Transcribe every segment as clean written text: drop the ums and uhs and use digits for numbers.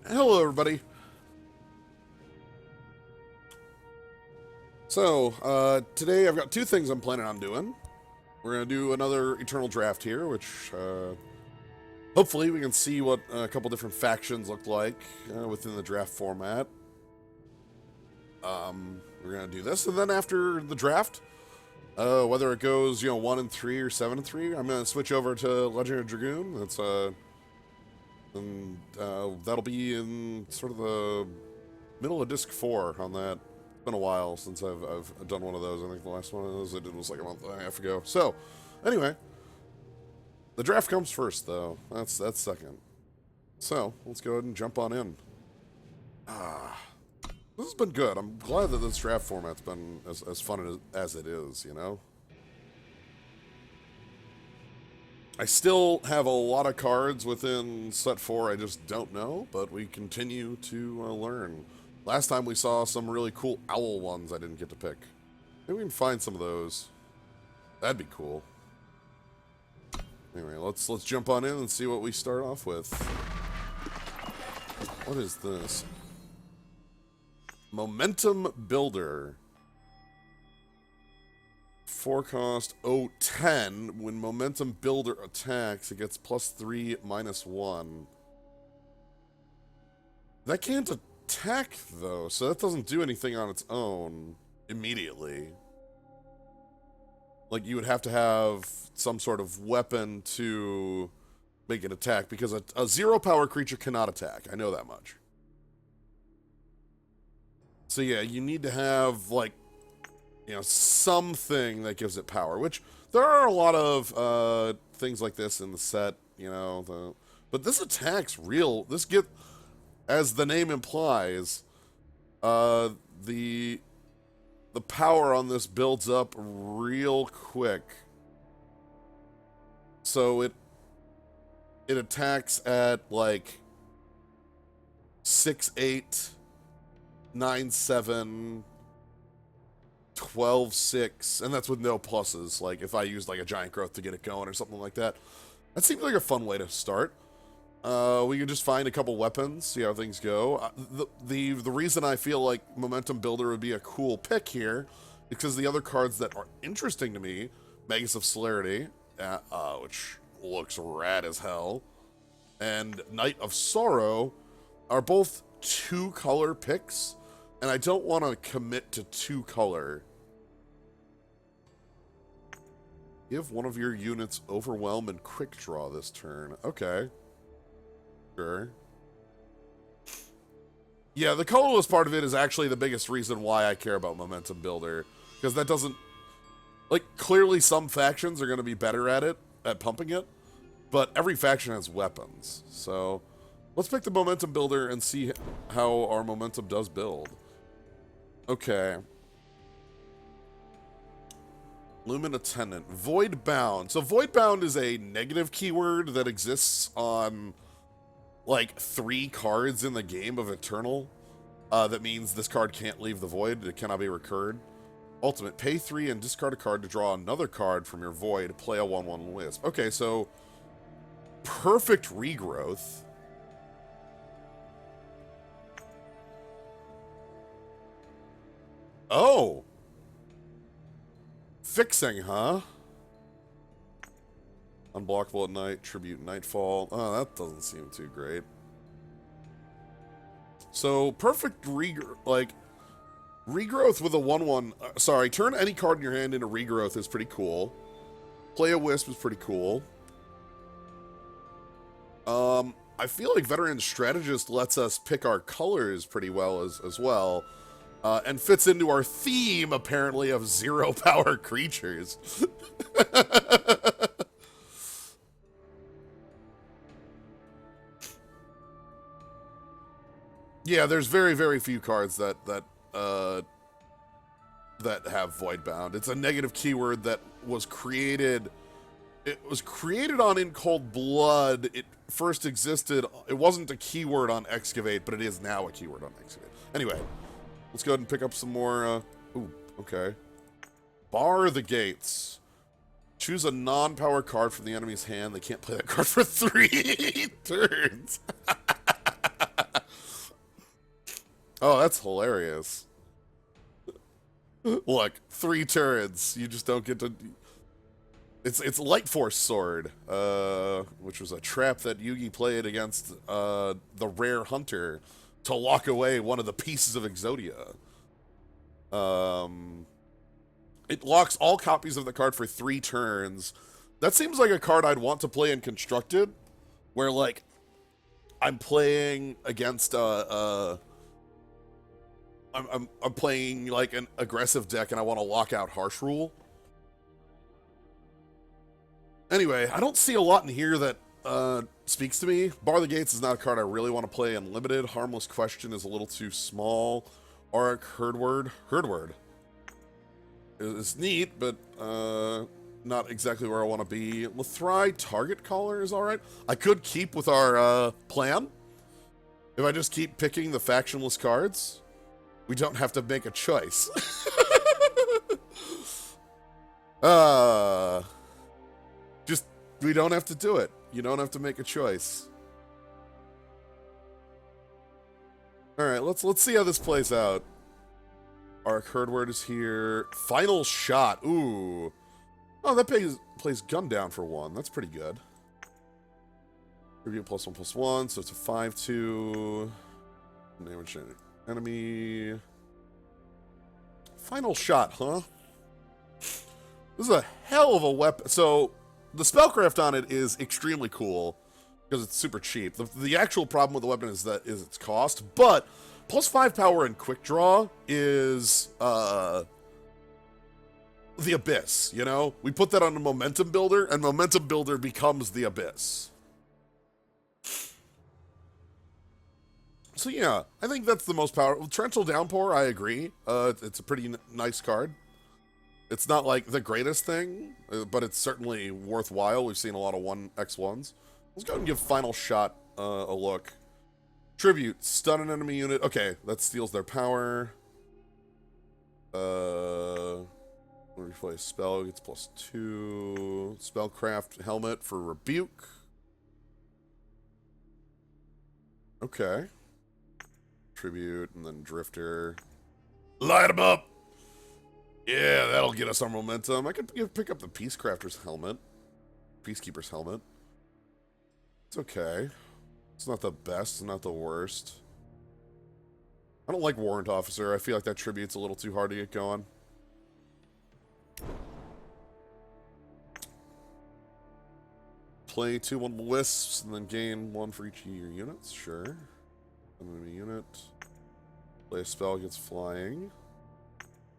Hello, everybody. So, today I've got two things I'm planning on doing. We're going to do another Eternal Draft here, which, hopefully we can see what a couple different factions look like within the draft format. We're going to do this, and then after the draft, whether it goes, 1 and 3 or 7 and 3, I'm going to switch over to Legend of Dragoon. That's, and that'll be in sort of the middle of Disc 4 on that. It's been a while since I've done one of those. I think the last one of those I did was like a month and a half ago. So, anyway, the draft comes first, though. That's second. So, let's go ahead and jump on in. This has been good. I'm glad that this draft format's been as fun as it is, I still have a lot of cards within set 4 I just don't know, but we continue to learn. Last time we saw some really cool owl ones I didn't get to pick. Maybe we can find some of those. That'd be cool. Anyway, let's jump on in and see what we start off with. What is this? Momentum Builder. 4 cost 10. When Momentum Builder attacks, it gets +3, -1. That can't attack, though, so that doesn't do anything on its own immediately. Like, you would have to have some sort of weapon to make it attack, because a 0-power creature cannot attack. I know that much. So yeah, you need to have, like, something that gives it power, which there are a lot of things like this in the set, but this attacks real. As the name implies, the power on this builds up real quick. So it attacks at like 6-8, 9-7. 12-6, and that's with no pluses. Like, if I used like a giant growth to get it going or something like that. That seems like a fun way to start. We can just find a couple weapons, see how things go. The reason I feel like Momentum Builder would be a cool pick here is because the other cards that are interesting to me, Magus of Celerity, which looks rad as hell, and Knight of Sorrow are both 2-color picks, and I don't want to commit to 2-color. Give one of your units Overwhelm and Quick Draw this turn. Okay. Sure. Yeah, the colorless part of it is actually the biggest reason why I care about Momentum Builder. Because that doesn't... Like, clearly some factions are going to be better at it, at pumping it. But every faction has weapons. So, let's pick the Momentum Builder and see how our momentum does build. Okay. Lumen Attendant. Void Bound. So Void Bound is a negative keyword that exists on, like, 3 cards in the game of Eternal. That means this card can't leave the Void. It cannot be recurred. Ultimate. Pay 3 and discard a card to draw another card from your Void. Play a 1/1 Wisp. Okay, so... Perfect Regrowth. Oh! Fixing, huh? Unblockable at night, tribute Nightfall. Oh, that doesn't seem too great. So, perfect regrowth with a 1/1. Sorry, turn any card in your hand into regrowth is pretty cool. Play a Wisp is pretty cool. I feel like Veteran Strategist lets us pick our colors pretty well as well. And fits into our theme, apparently, of 0-power creatures. Yeah, there's very, very few cards that have Voidbound. It's a negative keyword that was created... It was created on In Cold Blood. It first existed... It wasn't a keyword on Excavate, but it is now a keyword on Excavate. Anyway... Let's go ahead and pick up some more, ooh, okay. Bar the Gates. Choose a non-power card from the enemy's hand. They can't play that card for 3 turns. Oh, that's hilarious. Look, 3 turrets. You just don't get to... It's Light Force Sword, which was a trap that Yugi played against the rare hunter to lock away one of the pieces of Exodia. It locks all copies of the card for 3 turns. That seems like a card I'd want to play in Constructed, where, like, I'm playing against I'm playing like an aggressive deck and I want to lock out Harsh Rule. Anyway, I don't see a lot in here that speaks to me. Bar the Gates is not a card I really want to play in Limited. Harmless Question is a little too small. Auric Herdward. Herdward is neat, but not exactly where I want to be. Lethrai Target Caller is alright. I could keep with our plan. If I just keep picking the factionless cards, we don't have to make a choice. Just, we don't have to do it. You don't have to make a choice. Alright, let's see how this plays out. Arc Herdward is here. Final Shot. Ooh. Oh, that plays Gun Down for 1. That's pretty good. Review +1/+1, so it's a 5/2. Damage enemy. Final Shot, huh? This is a hell of a weapon. So, the spellcraft on it is extremely cool because it's super cheap. The actual problem with the weapon is its cost, but +5 power and quick draw is the Abyss, you know? We put that on a Momentum Builder, and Momentum Builder becomes the Abyss. So yeah, I think that's the most powerful. Torrential Downpour, I agree. It's a pretty nice card. It's not like the greatest thing, but it's certainly worthwhile. We've seen a lot of 1x1s. Let's go ahead and give Final Shot a look. Tribute, stun an enemy unit. Okay, that steals their power. When we play a spell, gets +2. Spellcraft Helmet for Rebuke. Okay. Tribute, and then Drifter. Light him up! Yeah, that'll get us our momentum. I could pick up the Peacecrafter's helmet. Peacekeeper's helmet. It's okay. It's not the best, it's not the worst. I don't like Warrant Officer. I feel like that tribute's a little too hard to get going. Play 2/1 Wisps, and then gain 1 for each of your units. Sure. Enemy unit. Play a spell, gets flying.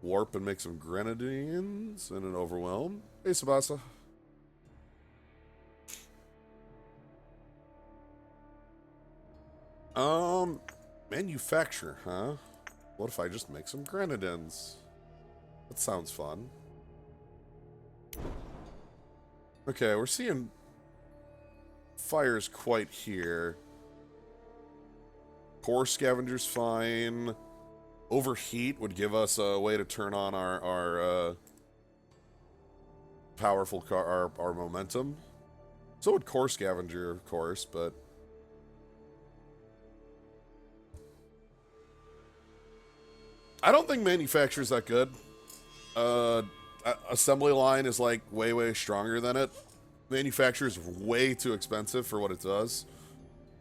Warp and make some Grenadines and an Overwhelm. Hey, Sabasa. Manufacture, huh? What if I just make some Grenadines? That sounds fun. Okay, we're seeing fires quite here. Core Scavenger's fine. Overheat would give us a way to turn on our powerful our momentum. So would Core Scavenger, of course, but I don't think Manufacture's that good. Assembly Line is like way stronger than it. Manufacture's way too expensive for what it does.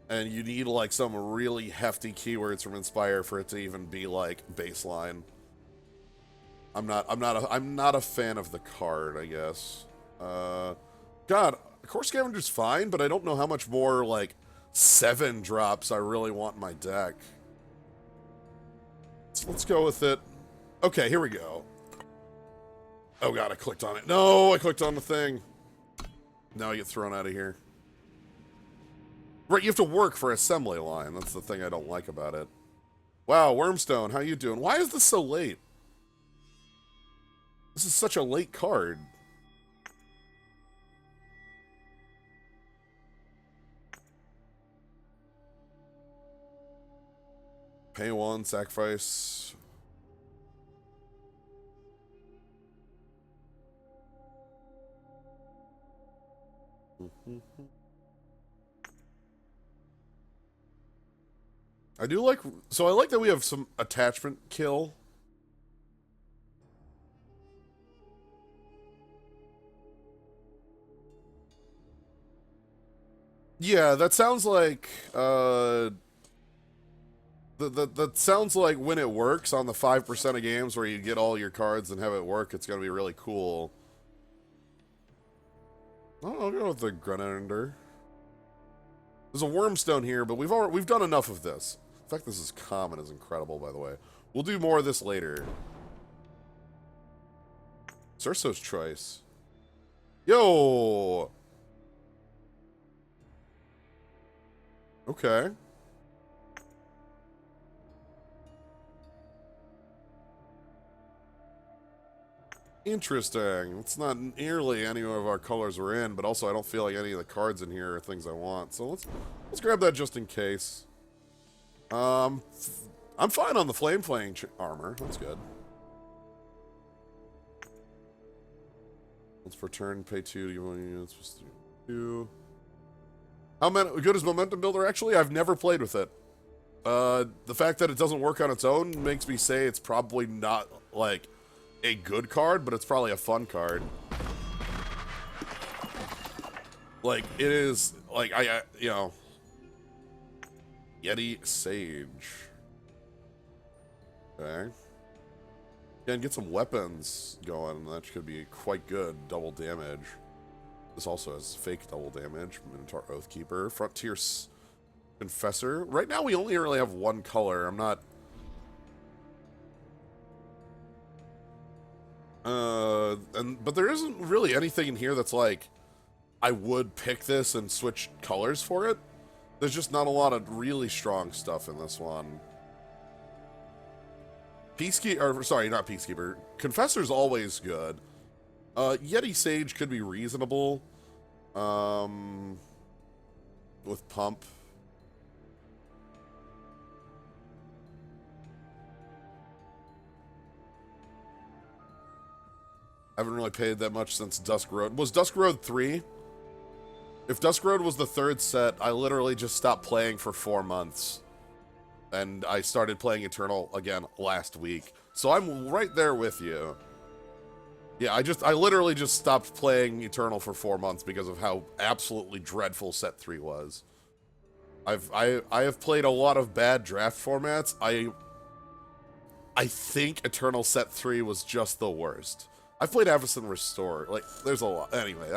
And you need like some really hefty keywords from Inspire for it to even be like baseline. I'm not a fan of the card, I guess. God, Core Scavenger's fine, but I don't know how much more like 7 drops I really want in my deck. So let's go with it. Okay, here we go. Oh god, I clicked on it. No, I clicked on the thing. Now I get thrown out of here. Right, you have to work for Assembly Line. That's the thing I don't like about it. Wow, Wormstone, how you doing? Why is this so late? This is such a late card. Pay 1, sacrifice. I do like... So I like that we have some attachment kill. Yeah, that sounds like... That sounds like when it works on the 5% of games where you get all your cards and have it work, it's going to be really cool. Oh, I'll go with the Grenadier. There's a Wormstone here, but we've done enough of this. The fact this is common is incredible, by the way. We'll do more of this later. Cerso's Choice. Yo! Okay. Interesting. It's not nearly any of our colors we're in, but also I don't feel like any of the cards in here are things I want. So let's grab that just in case. I'm fine on the flame flaying armor. That's good. Once per turn, pay 2 to give 1 unit. Supposed to do 2. How good is Momentum Builder? Actually, I've never played with it. The fact that it doesn't work on its own makes me say it's probably not, like, a good card, but it's probably a fun card. Like, it is, like, you know... Yeti Sage. Okay. Yeah, and get some weapons going. That could be quite good. Double damage. This also has fake double damage. Minotaur Oathkeeper. Frontier Confessor. Right now we only really have one color. I'm not... but there isn't really anything in here that's like, I would pick this and switch colors for it. There's just not a lot of really strong stuff in this one. Peacekeeper, or sorry, not Peacekeeper. Confessor's always good. Yeti Sage could be reasonable. With Pump. I haven't really paid that much since Dusk Road. Was Dusk Road 3? If Dusk Road was the 3rd set, I literally just stopped playing for 4 months. And I started playing Eternal again last week. So I'm right there with you. Yeah, I literally just stopped playing Eternal for 4 months because of how absolutely dreadful set 3 was. I have played a lot of bad draft formats. I think Eternal set 3 was just the worst. I've played Avacyn Restore. Like, there's a lot. Anyway,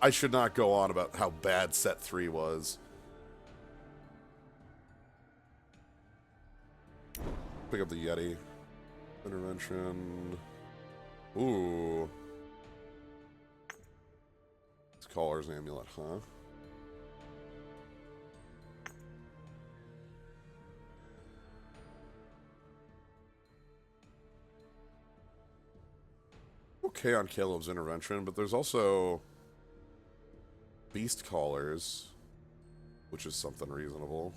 I should not go on about how bad set 3 was. Pick up the Yeti. Intervention. Ooh. It's Caller's Amulet, huh? Okay on Caleb's Intervention, but there's also Beast Callers, which is something reasonable.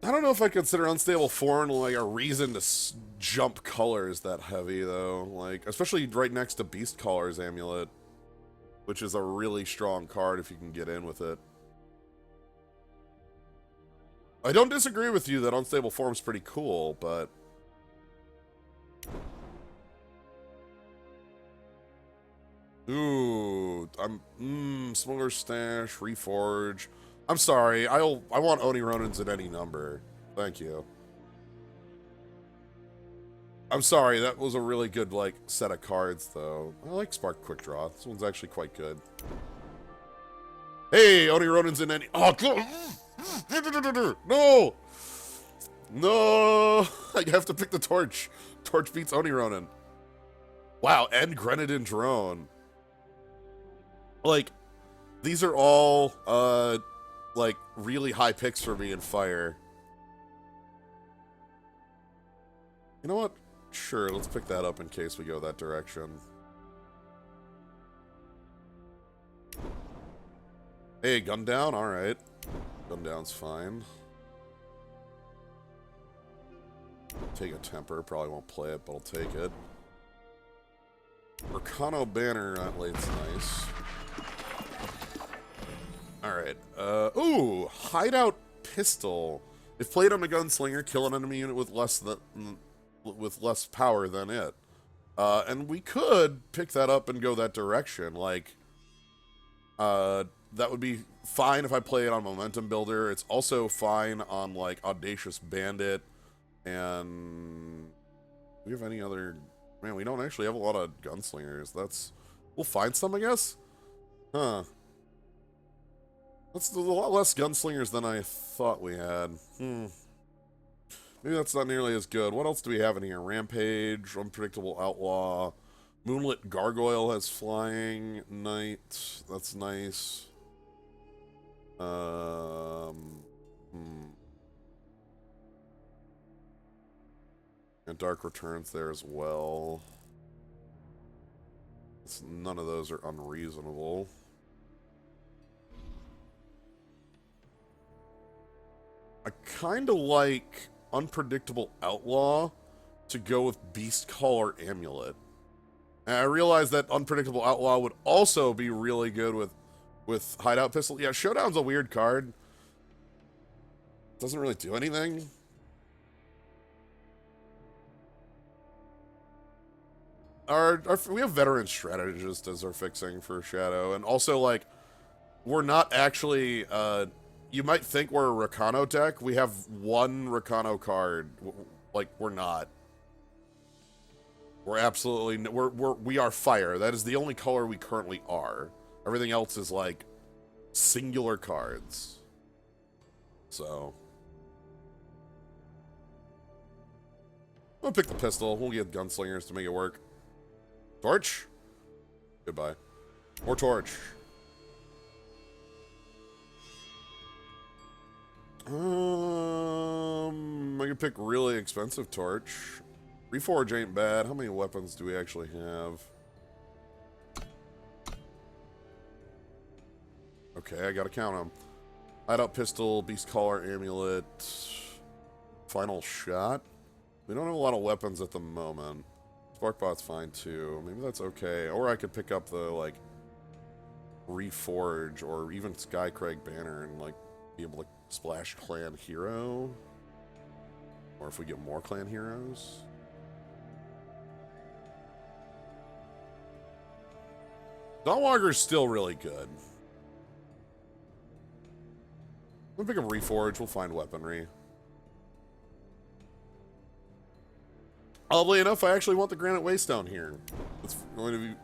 I don't know if I consider Unstable Foreign like a reason to jump colors that heavy, though. Like, especially right next to Beast Caller's Amulet, which is a really strong card if you can get in with it. I don't disagree with you that Unstable Form's pretty cool, but... Ooh, Smuggler's Stash, Reforge. I'm sorry, I want Oni Ronins at any number. Thank you. I'm sorry, that was a really good, like, set of cards, though. I like Spark Quick Draw. This one's actually quite good. Hey, Oni Ronins in any... Oh, no! No! I have to pick the Torch. Torch beats Oni Ronin. Wow, and Grenadin Drone. Like, these are all, like, really high picks for me in Fire. You know what? Sure, let's pick that up in case we go that direction. Hey, gun down? Alright. Gun down's fine. Take a temper. Probably won't play it, but I'll take it. Ricano Banner, that late's nice. Alright. Ooh! Hideout Pistol. If played on a gunslinger, kill an enemy unit with less power than it. And we could pick that up and go that direction. Like, that would be fine if I play it on Momentum Builder. It's also fine on, like, Audacious Bandit. And... do we have any other... Man, we don't actually have a lot of gunslingers. We'll find some, I guess? Huh. That's a lot less gunslingers than I thought we had. Maybe that's not nearly as good. What else do we have in here? Rampage, Unpredictable Outlaw, Moonlit Gargoyle has Flying Knight. That's nice. And Dark Returns there as well. None of those are unreasonable. I kind of like Unpredictable Outlaw to go with Beast Caller Amulet. And I realize that Unpredictable Outlaw would also be really good with Hideout Pistol. Yeah, Showdown's a weird card. Doesn't really do anything. We have Veteran Strategist as our fixing for Shadow. And also, like, we're not actually... you might think we're a Ricano deck. We have one Ricano card. Like, we're not. We're absolutely... We are fire. That is the only color we currently are. Everything else is, like, singular cards. So... I'll pick the pistol. We'll get gunslingers to make it work. Torch? Goodbye. More torch. I can pick really expensive torch. Reforge ain't bad. How many weapons do we actually have? Okay, I gotta count them. Hideout Pistol, Beast Caller Amulet, Final Shot. We don't have a lot of weapons at the moment. Sparkbot's fine too. Maybe that's okay. Or I could pick up the, like, Reforge or even Skycrag Banner and, like, be able to splash Clan Hero. Or if we get more Clan Heroes. Dawnwalker's still really good. We'll pick up Reforge. We'll find weaponry. Oddly enough, I actually want the Granite Waystone here. It's going to be...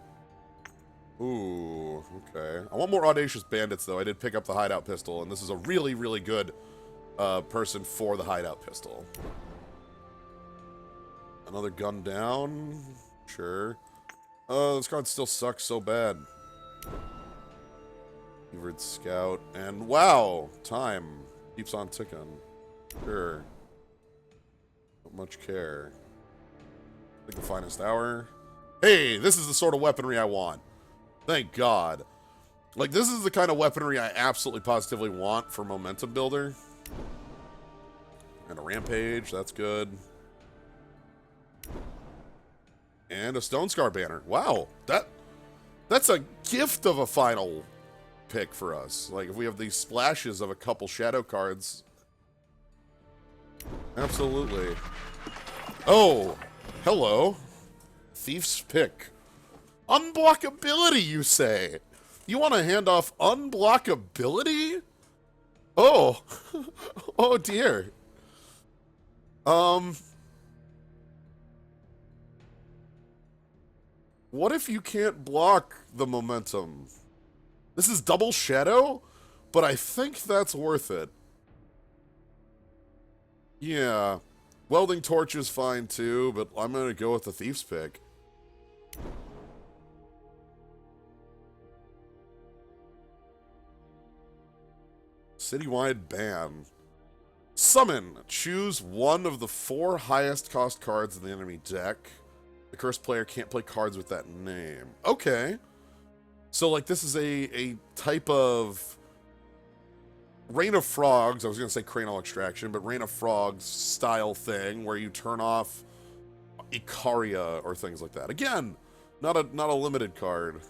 Ooh, okay. I want more Audacious Bandits, though. I did pick up the Hideout Pistol, and this is a really, really good person for the Hideout Pistol. Another gun down? Sure. Oh, this card still sucks so bad. Fevered Scout. And wow! Time keeps on ticking. Sure. Not much care. Like the Finest Hour. Hey, this is the sort of weaponry I want. Thank God. Like, this is the kind of weaponry I absolutely positively want for Momentum Builder. And a Rampage, that's good. And a Stone Scar Banner. Wow, that's a gift of a final pick for us. Like, if we have these splashes of a couple Shadow cards. Absolutely. Oh! Hello. Thief's Pick. Unblockability, you say? You want to hand off unblockability? Oh. Oh, dear. What if you can't block the momentum? This is double Shadow, but I think that's worth it. Yeah. Welding Torch is fine too, but I'm going to go with the Thief's Pick. Citywide ban. Summon. Choose one of the 4 highest cost cards in the enemy deck. The cursed player can't play cards with that name. Okay. So, like, this is a type of Rain of Frogs, I was going to say Cranial Extraction, but Rain of Frogs style thing where you turn off Icaria or things like that. Again, not a limited card.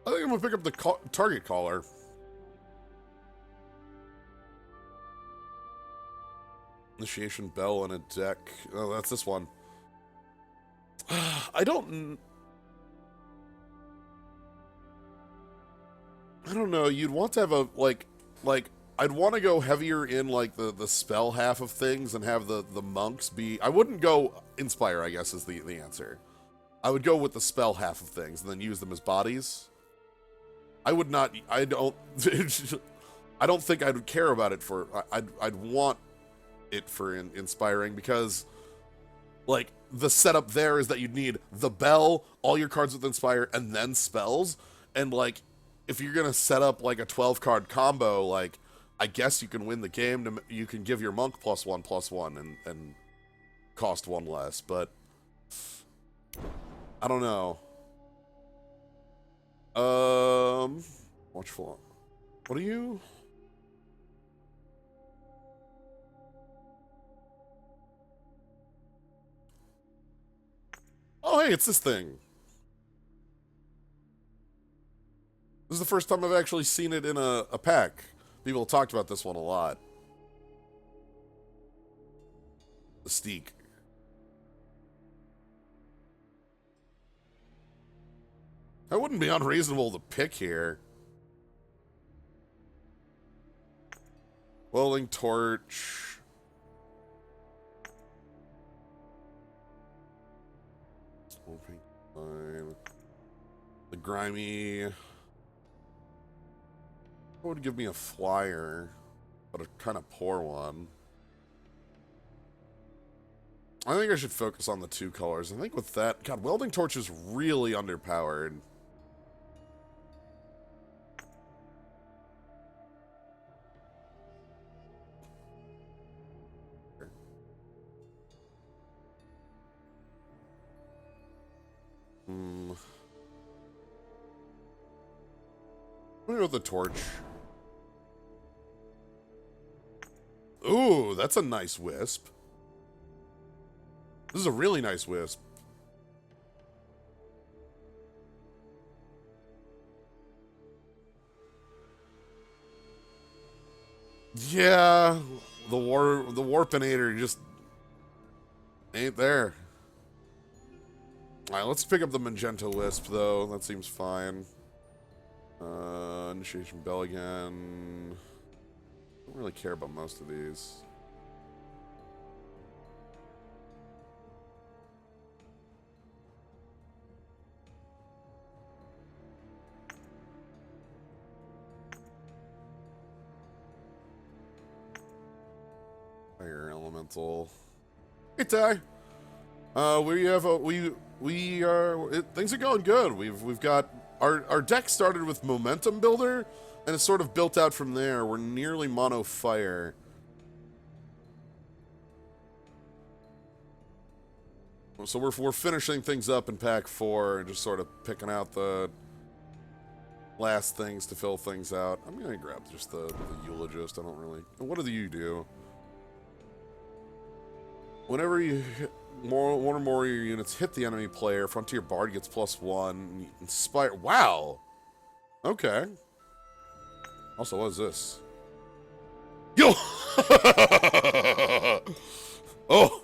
I think I'm going to pick up the target caller. Initiation Bell and a deck. Oh, that's this one. I don't know. You'd want to have a like I'd want to go heavier in like the spell half of things and have the monks be. I wouldn't go inspire, I guess is the answer. I would go with the spell half of things and then use them as bodies. I would not. I don't. I don't think I'd care about it for. I'd want it for inspiring because, like, the setup there is that you'd need the bell, all your cards with inspire, and then spells. And like, if you're gonna set up like a 12-card combo, like, I guess you can win the game. You can give your monk +1/+1 and cost one less, but I don't know. Watchful. What are you? Oh, hey, it's this thing. This is the first time I've actually seen it in a pack. People talked about this one a lot. The Steak. That wouldn't be unreasonable to pick here. Welding Torch. The Grimy. That would give me a flyer, but a kind of poor one. I think I should focus on the 2 colors. I think with that, God, Welding Torch is really underpowered. I'm gonna go with the torch. Ooh, that's a nice wisp. This is a really nice wisp. Yeah, the Warpinator just ain't there. Alright, let's pick up the Magenta Wisp, though. That seems fine. Initiation Bell again. Don't really care about most of these. Fire Elemental. Hey, Ty. Things are going good. We've got our deck started with Momentum Builder, and it's sort of built out from there. We're nearly mono fire. So we're finishing things up in pack 4 and just sort of picking out the last things to fill things out. I'm gonna grab just the Eulogist. I don't really. What do you do? Whenever you hit one or more of your units hit the enemy player, Frontier Bard gets +1. Inspire. Wow. Okay. Also, what is this? Yo. Oh.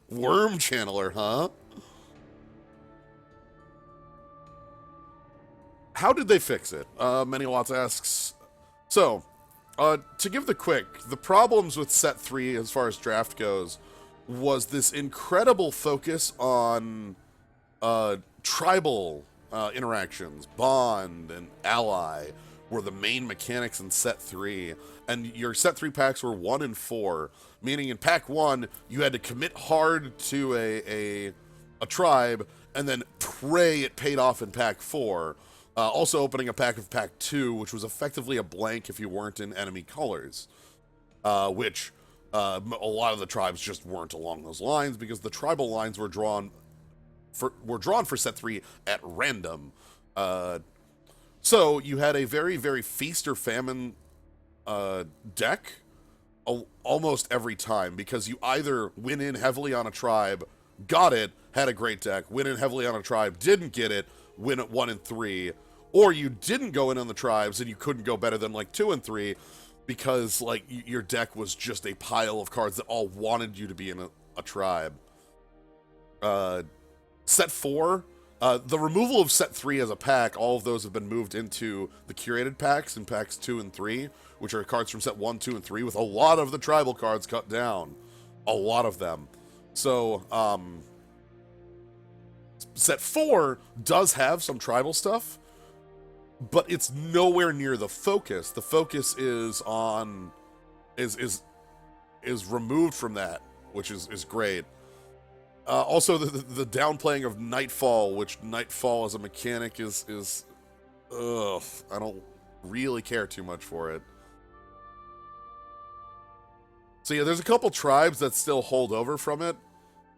Worm Channeler, huh? How did they fix it? Many Lots asks. So, to give the problems with set 3 as far as draft goes was this incredible focus on tribal interactions. Bond and Ally were the main mechanics in set 3, and your set 3 packs were 1 and 4, meaning in pack 1 you had to commit hard to a tribe and then pray it paid off in pack 4. Also opening a pack of pack 2, which was effectively a blank if you weren't in enemy colors. which a lot of the tribes just weren't along those lines because the tribal lines were drawn for set 3 at random. So you had a very, very feast or famine deck almost every time because you either went in heavily on a tribe, got it, had a great deck, went in heavily on a tribe, didn't get it, win at 1 and 3, or you didn't go in on the tribes and you couldn't go better than like 2 and 3 because like your deck was just a pile of cards that all wanted you to be in a tribe. Set 4, the removal of set 3 as a pack, all of those have been moved into the curated packs in packs 2 and 3, which are cards from set 1, 2, and 3, with a lot of the tribal cards cut down. A lot of them. So, set 4 does have some tribal stuff, but it's nowhere near the focus. The focus is on, is removed from that, which is great. Also, the downplaying of Nightfall, which Nightfall as a mechanic is ugh, I don't really care too much for it. So yeah, there's a couple tribes that still hold over from it.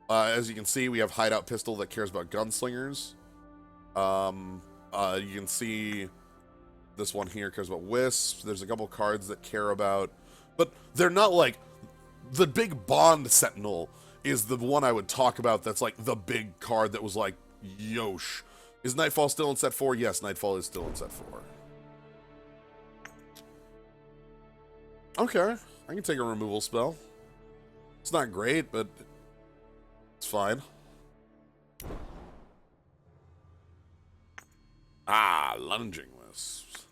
As you can see, we have Hideout Pistol that cares about gunslingers. You can see this one here cares about wisps. There's a couple cards that care about, but they're not like the big Bond Sentinel is the one I would talk about. That's like the big card that was like, yosh. Is Nightfall still in set 4? Yes, Nightfall is still in set 4. Okay, I can take a removal spell. It's not great, but it's fine. Ah, Lunging Wisps.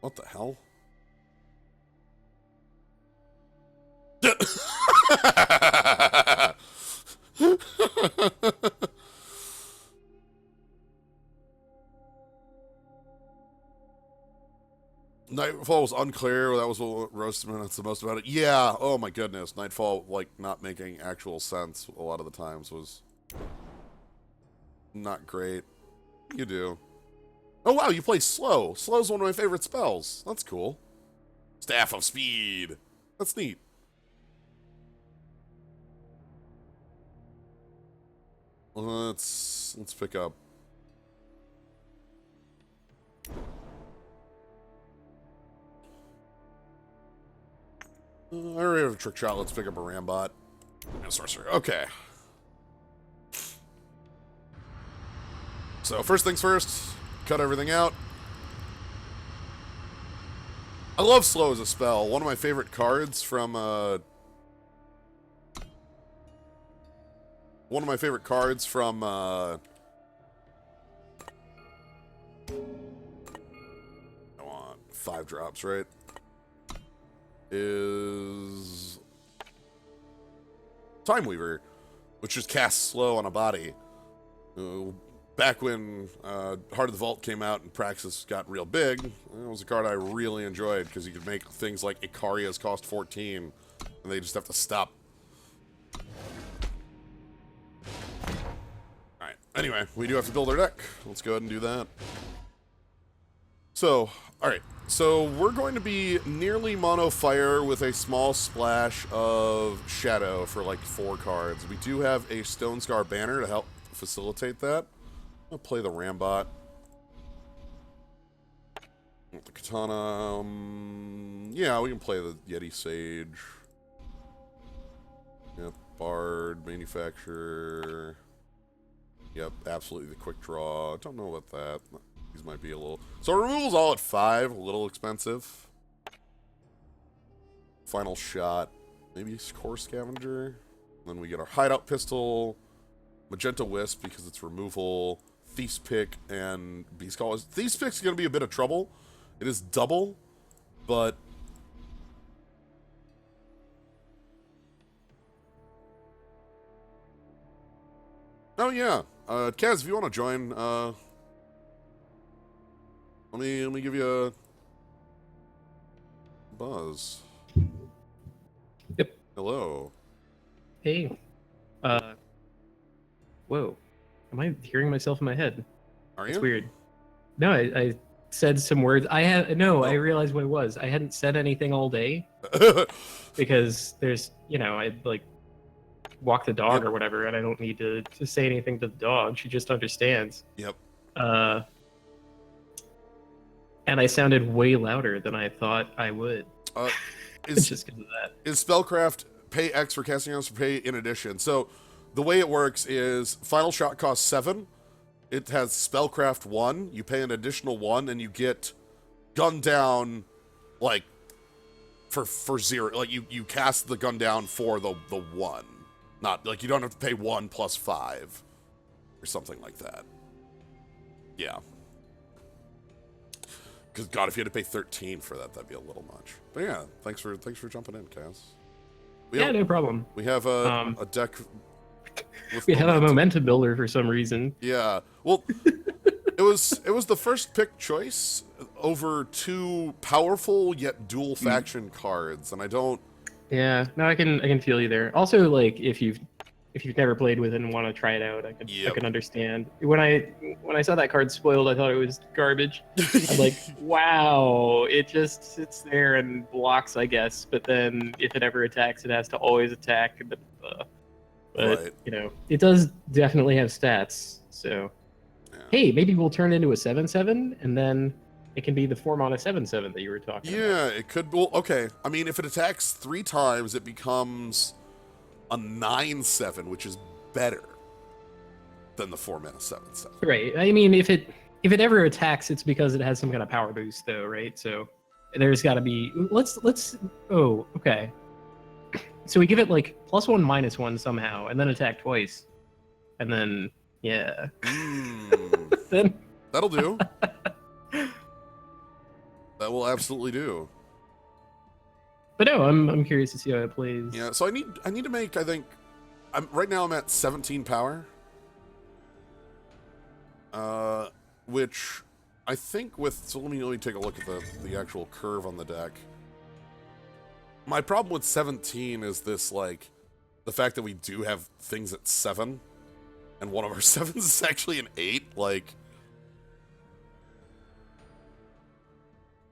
What the hell? Nightfall was unclear. That was what roasted me. That's the most about it. Yeah. Oh my goodness. Nightfall, like, not making actual sense a lot of the times was not great. You do. Oh wow, you play Slow. Slow's one of my favorite spells. That's cool. Staff of Speed. That's neat. Let's pick up. I already have a trick shot. Let's pick up a Rambot and a Sorcerer. Okay. So first things first, cut everything out. I love Slow as a spell. One of my favorite cards from Go on, 5 drops, right? Is Time Weaver, which just casts Slow on a body. Back when Heart of the Vault came out and Praxis got real big, it was a card I really enjoyed because you could make things like Icaria's cost 14, and they just have to stop. Alright, anyway, we do have to build our deck. Let's go ahead and do that. So, alright. So we're going to be nearly mono fire with a small splash of shadow for like 4 cards. We do have a Stone Scar banner to help facilitate that. I'll play the Rambot. The Katana. Yeah, we can play the Yeti Sage. Yep, Bard, Manufacturer. Yep, absolutely the Quick Draw. Don't know about that. These might be a little... So removal's all at 5, a little expensive. Final Shot. Maybe Core Scavenger. Then we get our Hideout Pistol. Magenta Wisp because it's removal. Thief's Pick and Beast Call. Thief's Pick's going to be a bit of trouble. It is double, but... Oh yeah. Kaz, if you want to join, let me give you a buzz. Yep. Hello. Hey. Whoa. Am I hearing myself in my head? Are you? That's weird. No, I said some words. I Oh. realized what it was. I hadn't said anything all day because there's, I like walk the dog Yep. or whatever, and I don't need to say anything to the dog. She just understands. Yep. Uh, and I sounded way louder than I thought I would. Is Just because of that. is spellcraft pay X for casting items for pay in addition? So the way it works is final shot costs 7. It has spellcraft 1. You pay an additional 1, and you get gun down, like for 0. Like you cast the gun down for the 1, not like you don't have to pay 1 plus 5 or something like that. Yeah. Because God, if you had to pay 13 for that, that'd be a little much. But yeah, thanks for jumping in, Kaz. No problem. We have a deck. We have a momentum builder for some reason. Yeah. Well, it was the first pick choice over 2 powerful yet dual faction cards, and I don't. Yeah. No, I can feel you there. Also, like if you've never played with it and want to try it out, I can understand. When I saw that card spoiled, I thought it was garbage. I'm like, wow, it just sits there and blocks, I guess. But then if it ever attacks, it has to always attack. But Right. it does definitely have stats. So hey, maybe we'll turn into a 7/7, and then it can be the 4-mana 7/7 that you were talking about. Yeah, it could. Well, okay. I mean, if it attacks 3 times, it becomes a 9/7, which is better than the 4-mana 7/7. Right. I mean, if it ever attacks, it's because it has some kind of power boost, though, right? So there's got to be. Let's. Oh, okay. So we give it like +1, -1 somehow, and then attack twice, and then yeah. Then That'll do. That will absolutely do. But no, I'm curious to see how it plays. Yeah. So I need to make. I think. Right now I'm at 17 power. Which I think with. So let me take a look at the actual curve on the deck. My problem with 17 is this, like, the fact that we do have things at 7, and one of our 7s is actually an 8. Like,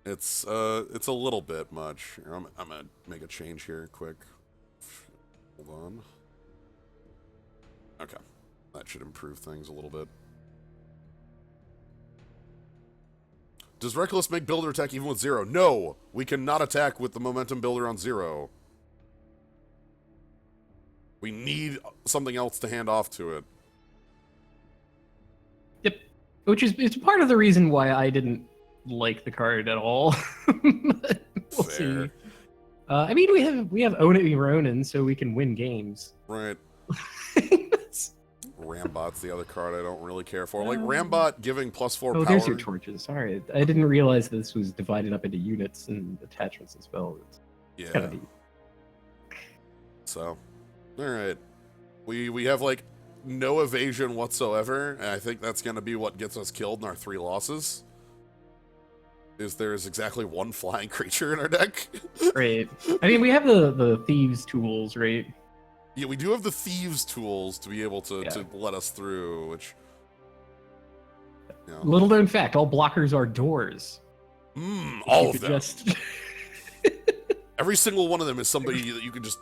it's a little bit much. Here, I'm gonna make a change here, quick. Hold on. Okay, that should improve things a little bit. Does Reckless make builder attack even with 0? No! We cannot attack with the momentum builder on 0. We need something else to hand off to it. Yep. Which is it's part of the reason why I didn't like the card at all. We'll Fair. see. I mean, we have Own It Be Ronin, so we can win games. Right. Rambot's the other card I don't really care for. Like, Rambot giving +4 power. Oh, there's your torches. Sorry, I didn't realize this was divided up into units and attachments and spells. It's kind of neat. So, alright. We have, like, no evasion whatsoever, and I think that's going to be what gets us killed in our 3 losses. There's exactly 1 flying creature in our deck. Right. I mean, we have the thieves tools, right? Yeah, we do have the thieves tools to be able to let us through, which... Little known fact, all blockers are doors. All of them. Every single one of them is somebody that you can just...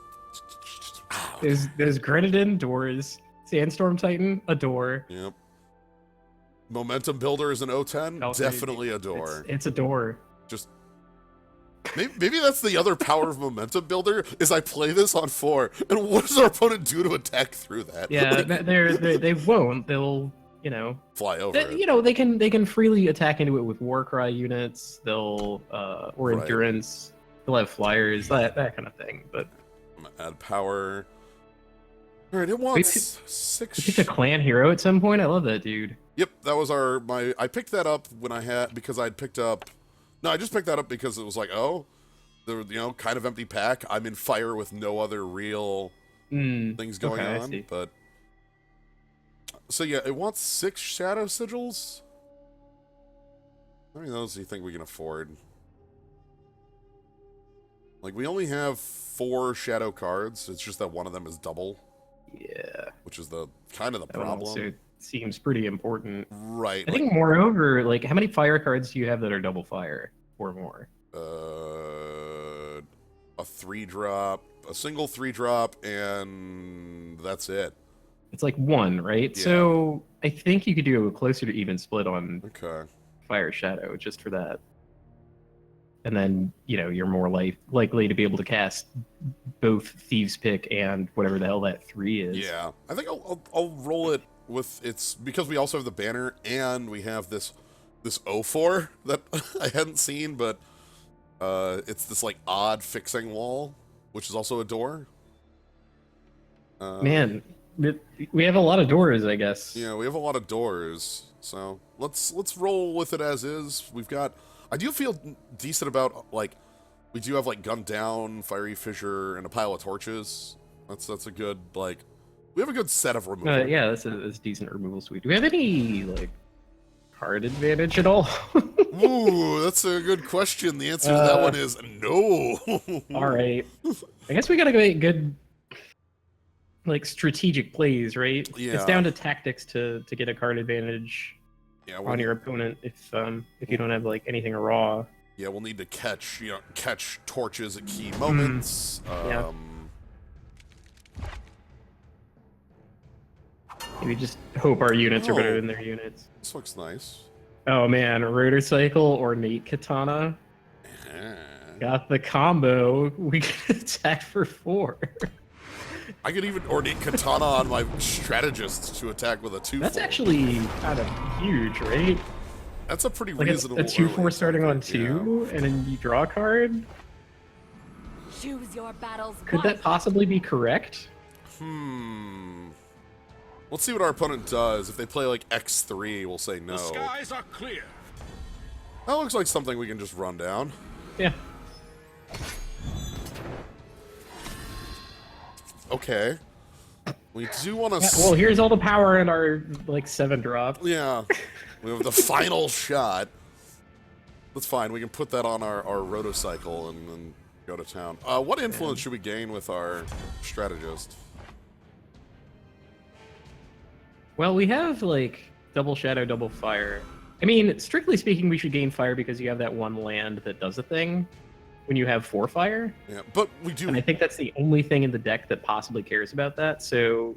There's Grenadin, doors. Sandstorm Titan, a door. Yep. Momentum Builder is an O10, definitely a door. It's a door. Just... Maybe that's the other power of Momentum Builder, is I play this on 4, and what does our opponent do to attack through that? Yeah, Like, they won't. They'll, fly over it. They can freely attack into it with Warcry units. They'll or Endurance. They'll have flyers, that kind of thing. But I'm gonna add power. All right, it wants 6. You picked a clan hero at some point. I love that dude. Yep, that was I picked that up when because I'd picked up. No, I just picked that up because it was like, oh, the kind of empty pack. I'm in fire with no other real things going on. But so yeah, it wants 6 shadow sigils. How many of those do you think we can afford? Like, we only have 4 shadow cards. It's just that one of them is double. Yeah. Which is the kind of the problem. seems pretty important. Right. I think moreover, like, how many fire cards do you have that are double fire or more? A 3-drop, a single 3-drop, and that's it. It's like 1, right? Yeah. So I think you could do a closer to even split on Okay. Fire Shadow just for that. And then, you know, you're more likely to be able to cast both Thieves' Pick and whatever the hell that 3 is. Yeah. I think I'll roll it with it's because we also have the banner and we have this 04 that I hadn't seen, but it's this like odd fixing wall, which is also a door. Man, we have a lot of doors, I guess. Yeah, we have a lot of doors. So let's roll with it as is. I do feel decent about, like, we do have like gun down, fiery fissure, and a pile of torches. That's a good, like, we have a good set of removal. Yeah, that's a decent removal suite. Do we have any like card advantage at all? Ooh, that's a good question. The answer to that one is no. All right. I guess we gotta make good, like, strategic plays, right? Yeah. It's down to tactics to get a card advantage on your opponent if you don't have like anything raw. Yeah, we'll need to catch torches at key moments. Yeah. Maybe just hope our units are better than their units. This looks nice. Oh man, rotor cycle, ornate katana. Yeah. Got the combo. We can attack for 4. I could even ornate katana on my strategist to attack with a 2/4. That's actually kind of huge, right? That's a pretty Like reasonable. a 2/4 starting on 2, yeah. and then you draw a card. Choose your battles. Could that possibly be correct? Let's see what our opponent does. If they play like X3, we'll say no. The skies are clear. That looks like something we can just run down. Yeah. Okay. We do want to. Yeah, well, here's all the power in our like 7-drop. Yeah. We have the final shot. That's fine. We can put that on our rotocycle and then go to town. What influence should we gain with our strategist? Well, we have like double shadow, double fire. I mean, strictly speaking, we should gain fire because you have that one land that does a thing when you have 4 fire. Yeah, but we do. And I think that's the only thing in the deck that possibly cares about that. So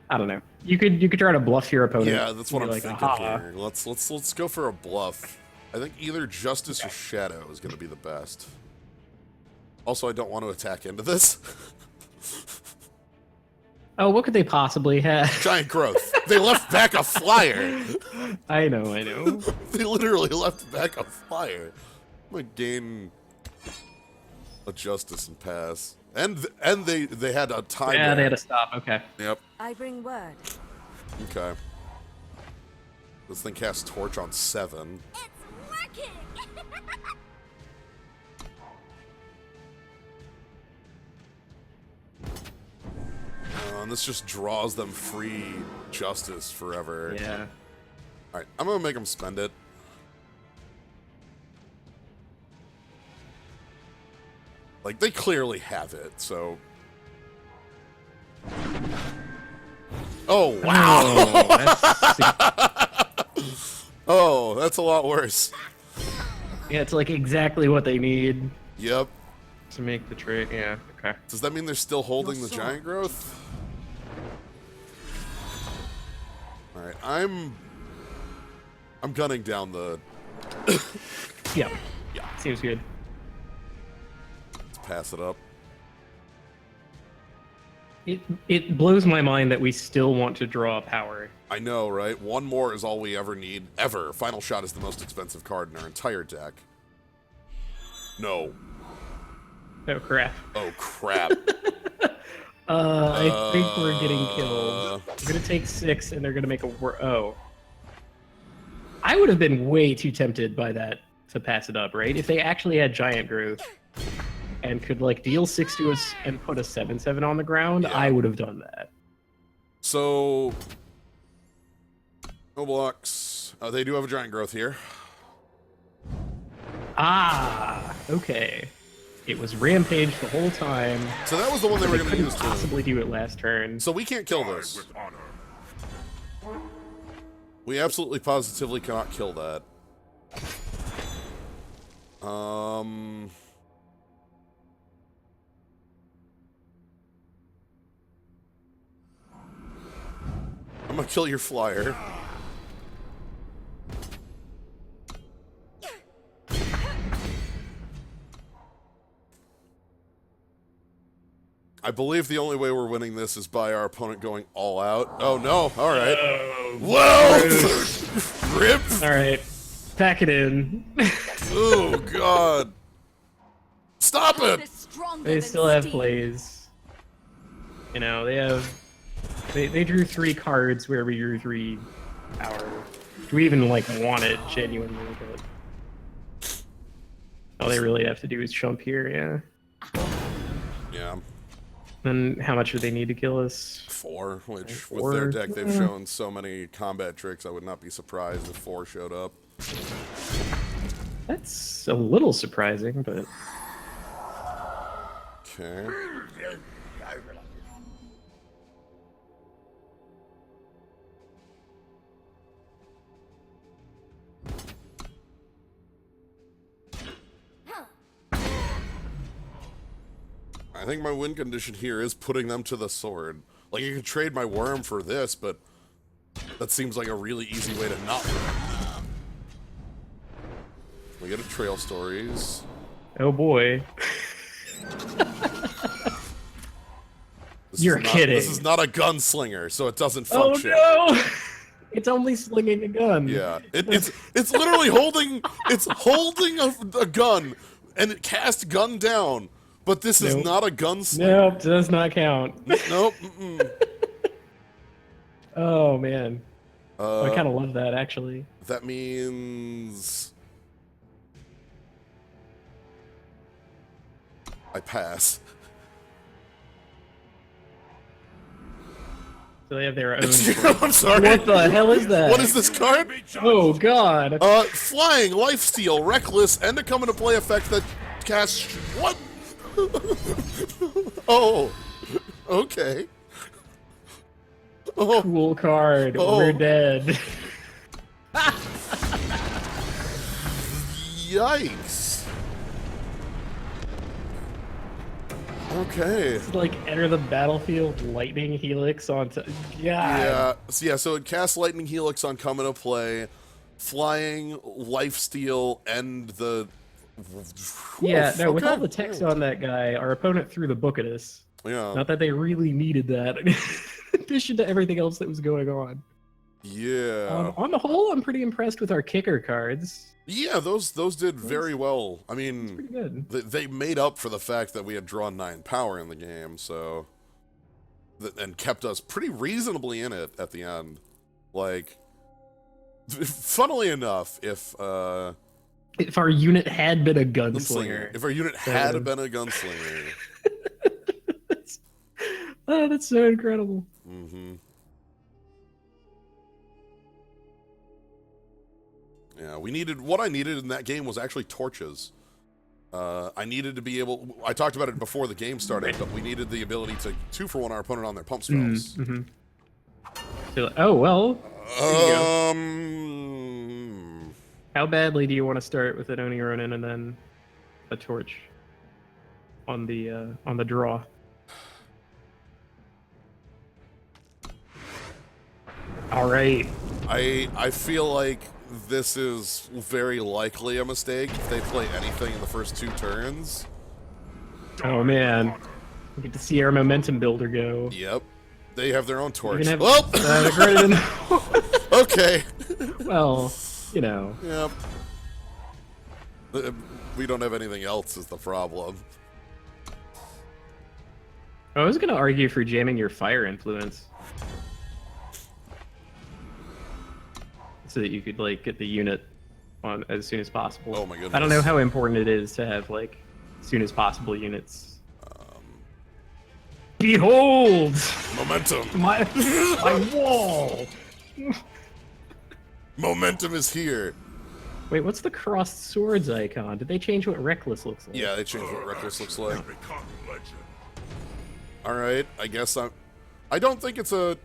I don't know. You could try to bluff your opponent. Yeah, that's what I'm like, thinking here. Let's go for a bluff. I think either Justice or Shadow is going to be the best. Also, I don't want to attack into this. Oh, what could they possibly have? Giant growth. They left back a flyer. I know. They literally left back a flyer. I'm gonna gain a Justice and pass. And they had a time. Yeah, they had to stop. Okay. Yep. I bring word. Okay. This thing casts Torch on 7. It's working. And this just draws them free Justice forever. Yeah. Alright, I'm gonna make them spend it. Like, they clearly have it, so... Oh, wow! Oh, that's a lot worse. Yeah, it's like exactly what they need Yep. to make the trade. Yeah, okay. Does that mean they're still holding the giant growth? Alright, I'm gunning down the... Yeah. Seems good. Let's pass it up. It blows my mind that we still want to draw power. I know, right? One more is all we ever need. Ever. Final Shot is the most expensive card in our entire deck. No. Oh crap. Oh, crap. I think we're getting killed. We're gonna take 6, and they're gonna make a oh. I would have been way too tempted by that to pass it up, right? If they actually had giant growth and could like deal 6 to us and put a 7/7 on the ground, Yeah. I would have done that. So... No blocks. They do have a giant growth here. Ah, okay. It was Rampage the whole time. So that was the one they were going to Couldn't use to... possibly do it last turn. So we can't kill this. With honor. We absolutely positively cannot kill that. I'm gonna kill your flyer. I believe the only way we're winning this is by our opponent going all out. Oh no, alright. Whoa! Rip! Alright. Pack it in. Oh god. Stop Path it! is stronger They than still have steel. plays. You know, they have... They drew 3 cards where we drew 3 power. We even, like, wanted genuinely, but... All they really have to do is chump here, yeah. Yeah. Then how much would they need to kill us? 4, which 4? with their deck they've Yeah. shown so many combat tricks, I would not be surprised if 4 showed up. That's a little surprising, but... Okay. I think my win condition here is putting them to the sword. Like, you could trade my worm for this, but that seems like a really easy way to not win. We get a Trail Stories. Oh boy. This You're is not, kidding. This is not a gunslinger, so it doesn't Oh function. no! It's only slinging a gun. Yeah, it's literally holding a gun, and it casts gun down. But this is Nope. not a gunslinger. Nope, does not count. Nope. Mm-mm. Oh man. I kind of love that actually. That means I pass. So they have their own. I'm sorry. What the hell is that? What is this card? Oh god. Flying, Lifesteal, Reckless, and a come into play effect that casts what? Oh, okay. Oh, Cool card. Oh. We're dead. yikes. Okay. It's like enter the battlefield, lightning helix onto. God. Yeah, so it casts Lightning Helix on come into play, flying, Lifesteal, and the... Yeah, Oof, no, with okay. all the text on that guy, our opponent threw the book at us. Yeah. Not that they really needed that, in addition to everything else that was going on. Yeah. On the whole, I'm pretty impressed with our kicker cards. Yeah, those did very well. I mean, Pretty good. they made up for the fact that we had drawn 9 power in the game, so... And kept us pretty reasonably in it at the end. Like, funnily enough, if If our unit had been a gunslinger. if our unit had been a gunslinger... Oh, that's so incredible. Mm-hmm. Yeah, what I needed in that game was actually torches. I needed to be able, I talked about it before the game started, but we needed the ability to 2-for-1 our opponent on their pump spells. Mm-hmm. So, oh, well, how badly do you want to start with an Oni Ronin and then a torch on the draw? All right. I feel like this is very likely a mistake if they play anything in the first 2 turns. Oh man, we get to see our momentum builder go. Yep. They have their own torch. can have- Well, okay. Well, you know. Yep. We don't have anything else is the problem. I was gonna argue for jamming your fire influence, so that you could like get the unit on as soon as possible. Oh my goodness. I don't know how important it is to have like as soon as possible units. Behold, Momentum. my wall. Momentum is here. Wait, what's the crossed swords icon? Did they change what Reckless looks like? Yeah, they changed what Reckless looks like. Alright, I guess I don't think it's a...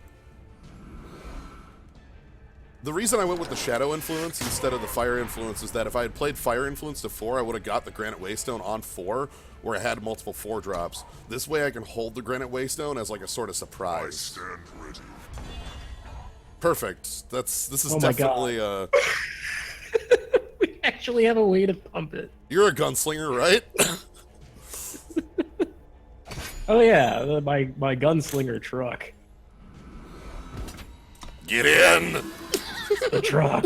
The reason I went with the Shadow Influence instead of the Fire Influence is that if I had played Fire Influence to 4, I would have got the Granite Waystone on 4, where I had multiple 4 drops. This way I can hold the Granite Waystone as like a sort of surprise. I stand ready. Perfect. This is Oh my definitely We actually have a way to pump it. You're a gunslinger, right? Oh yeah, my gunslinger truck. Get in! The truck.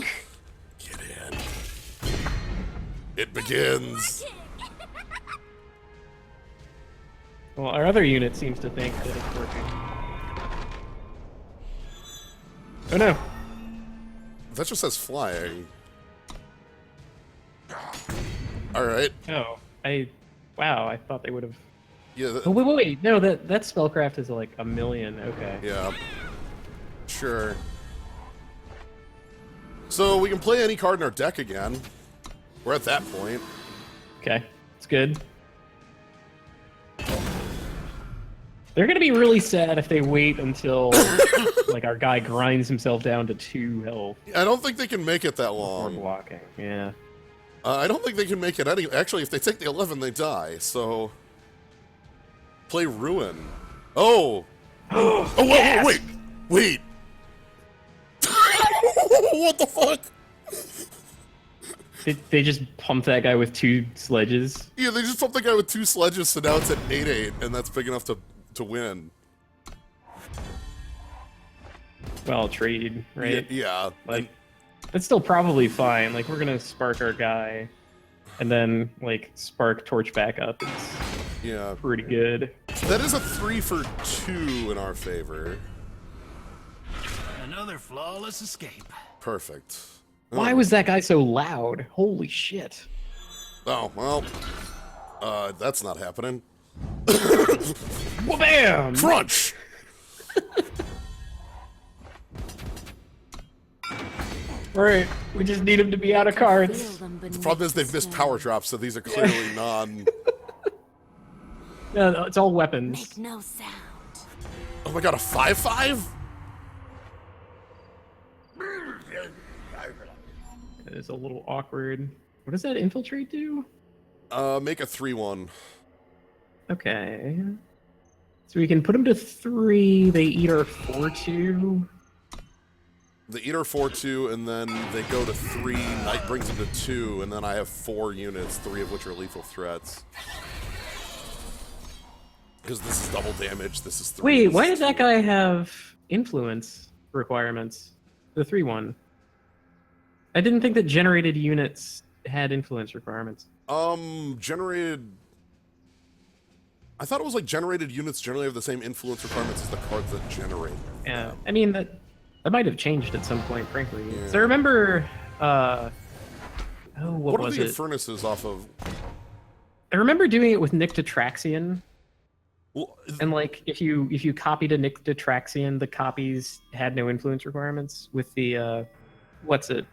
Get in. It begins. Well, our other unit seems to think that it's working. Oh no. That just says flying. Alright. Oh, wow, I thought they would have. Yeah. Oh, wait, no, that spellcraft is like 1,000,000. Okay. Yeah. Sure. So we can play any card in our deck again. We're at that point. Okay, it's good. They're gonna be really sad if they wait until like our guy grinds himself down to 2 health I don't think they can make it that before long. blocking. Yeah. I don't think they can make it any. Actually, if they take the 11, they die. So play Ruin. Oh. Oh wait, Yes! wait. What the fuck? They just pumped that guy with 2 sledges. Yeah, they just pumped the guy with 2 sledges, so now it's at 8-8, and that's big enough to win. Well, trade, right? Yeah. Like, that's still probably fine. Like, we're gonna spark our guy, and then, like, spark torch back up. It's Yeah. pretty good. That is a 3 for 2 in our favor. Another flawless escape. Perfect. Why was that guy so loud? Holy shit. Oh, well. That's not happening. Bam! Crunch! Alright, we just need him to be out of cards. The problem is they've missed power drops, so these are clearly non... No, it's all weapons. Make no sound. Oh my god, a 5/5? It's a little awkward. What does that infiltrate do? Make a 3/1. Okay. So we can put them to 3. They eat our 4/2. They eat our 4/2, and then they go to 3. Knight brings them to 2, and then I have 4 units, 3 of which are lethal threats. Because this is double damage, this is 3. Wait, this why is did that 2. guy have influence requirements? The 3/1. I didn't think that generated units had influence requirements. Generated... I thought it was like generated units generally have the same influence requirements as the cards that generate. Yeah, I mean, that might have changed at some point, frankly. Yeah. So I remember, what What are was the it? Infernuses off of? I remember doing it with Nick Detraxian, Well, and like if you copied a Nick Detraxian, the copies had no influence requirements. With the what's it?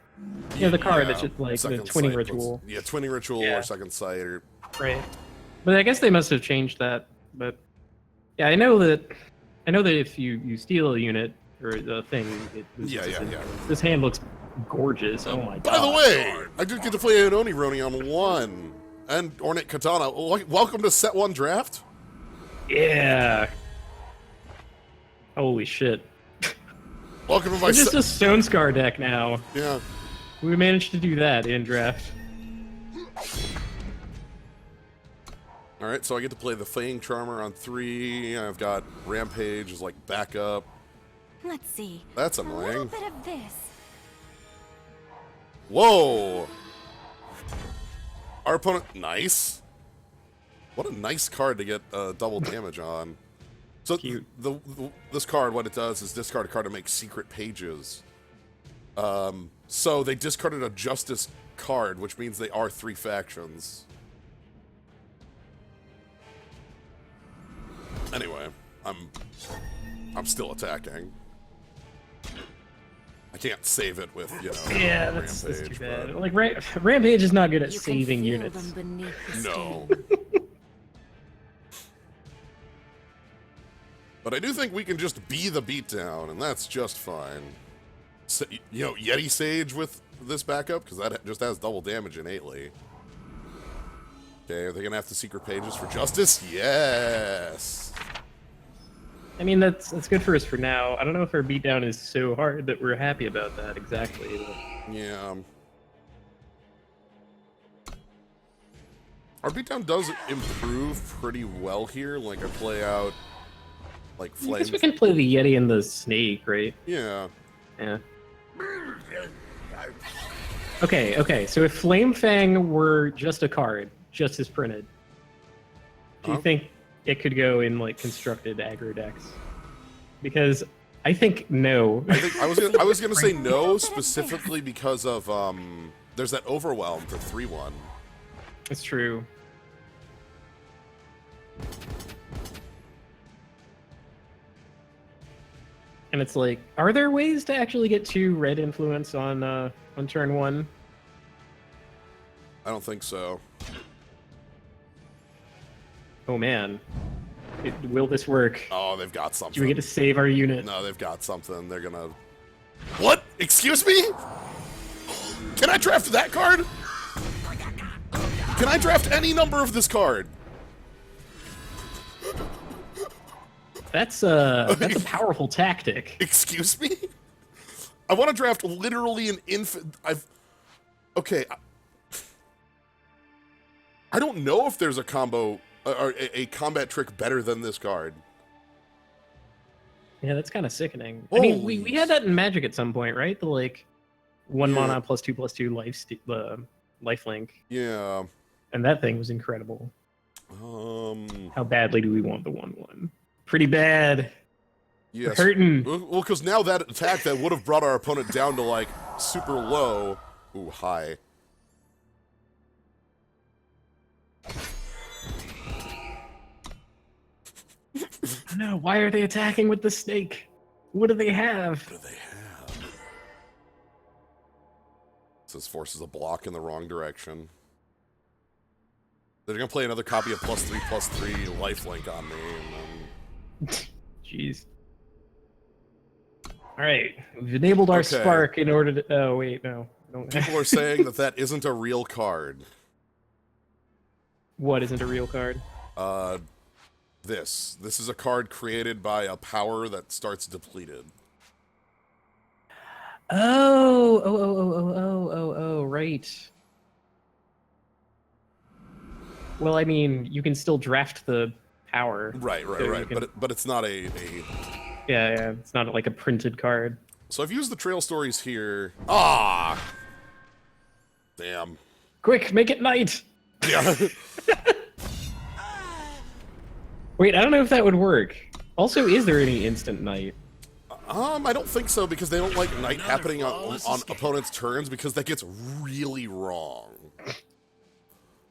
You know, the card that's just like the Second twinning Sight, ritual. Yeah, Twinning Ritual Yeah. or Second Sight or... Right. But I guess they must have changed that. But yeah, I know that if you steal a unit or the thing, it loses Yeah, its yeah, yeah. influence. This hand looks gorgeous. Oh my god. By the way, I did get to play an Oni Roni on 1. And Ornate Katana. Welcome to Set 1 Draft. Yeah. Holy shit. Welcome to my We're just set... a Stone Scar deck now. Yeah. We managed to do that in draft. Alright, so I get to play the Fang Charmer on 3. I've got Rampage as like backup. Let's see. That's A little annoying. bit of this. Whoa! Our opponent... Nice. What a nice card to get double damage on. So Cute. this card, what it does is discard a card to make secret pages. So they discarded a Justice card, which means they are 3 factions. Anyway, I'm still attacking. I can't save it with, you know, Yeah, that's too Rampage, bad. but- Like Rampage is not good at You can saving feel units. them beneath the No. skin. But I do think we can just be the beatdown, and that's just fine. You know, Yeti Sage with this backup, because that just has double damage innately. Okay, are they gonna have the secret pages for justice? Yes. I mean, that's good for us for now. I don't know if our beatdown is so hard that we're happy about that exactly. But... Yeah. Our beatdown does improve pretty well here. Like I play out like I flames. guess we can play the Yeti and the snake, right? Yeah. Yeah. Okay. So if Flame Fang were just a card, just as printed, do you think it could go in like constructed aggro decks? Because I think no. I was gonna say no specifically because of there's that overwhelm for 3/1. It's true. And it's like, are there ways to actually get 2 red influence on turn 1? I don't think so. Oh man, will this work? Oh, they've got something. Do we get to save our unit? No, they've got something. They're gonna. What? Excuse me? Can I draft that card? Can I draft any number of this card? That's a powerful tactic. Excuse me? I want to draft literally an infant. Okay. I don't know if there's a combo or a combat trick better than this card. Yeah, that's kind of sickening. I mean, we had that in Magic at some point, right? The like 1 mana +2/+2 life link. Yeah. And that thing was incredible. How badly do we want the 1/1? Pretty bad. Yes. We're hurting. Well, because now that attack that would have brought our opponent down to like super low. Ooh, high. No, why are they attacking with the snake? What do they have? What do they have? This forces a block in the wrong direction. They're gonna play another copy of +3/+3 lifelink on me, and then... Jeez. All right, we've enabled our spark in order to. Oh wait, no. People are saying that that isn't a real card. What isn't a real card? This is a card created by a power that starts depleted. Oh, right. Well, I mean, you can still draft the power. Right. Can... But it's not a... Yeah, it's not like a printed card. So I've used the trail stories here. Ah! Damn. Quick, make it night! Yeah. Wait, I don't know if that would work. Also, is there any instant night? I don't think so, because they don't like night happening on opponents' turns, because that gets really wrong.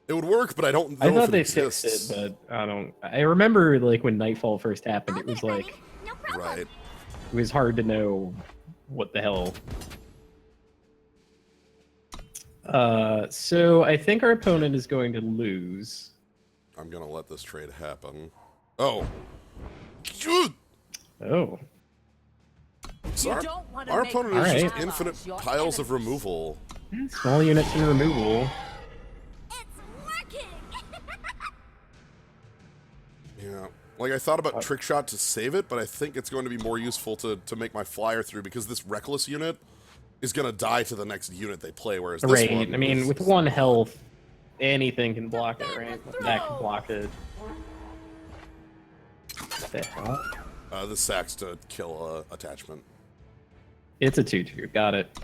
It would work, but I don't know I thought if it they exists. fixed it, but I don't... I remember, like, when Nightfall first happened, it was like... No problem. Right. It was hard to know what the hell. So I think our opponent is going to lose. I'm gonna let this trade happen. Oh. Oh. So our opponent is just infinite piles of removal. Small units in removal. It's working. Yeah. Like, I thought about Trick Shot to save it, but I think it's going to be more useful to make my flyer through, because this Reckless unit is going to die to the next unit they play, whereas this one... I mean, with 1 health, anything can block it, right? That can block it. What the hell? This sacks to kill attachment. It's a 2/2. Got it.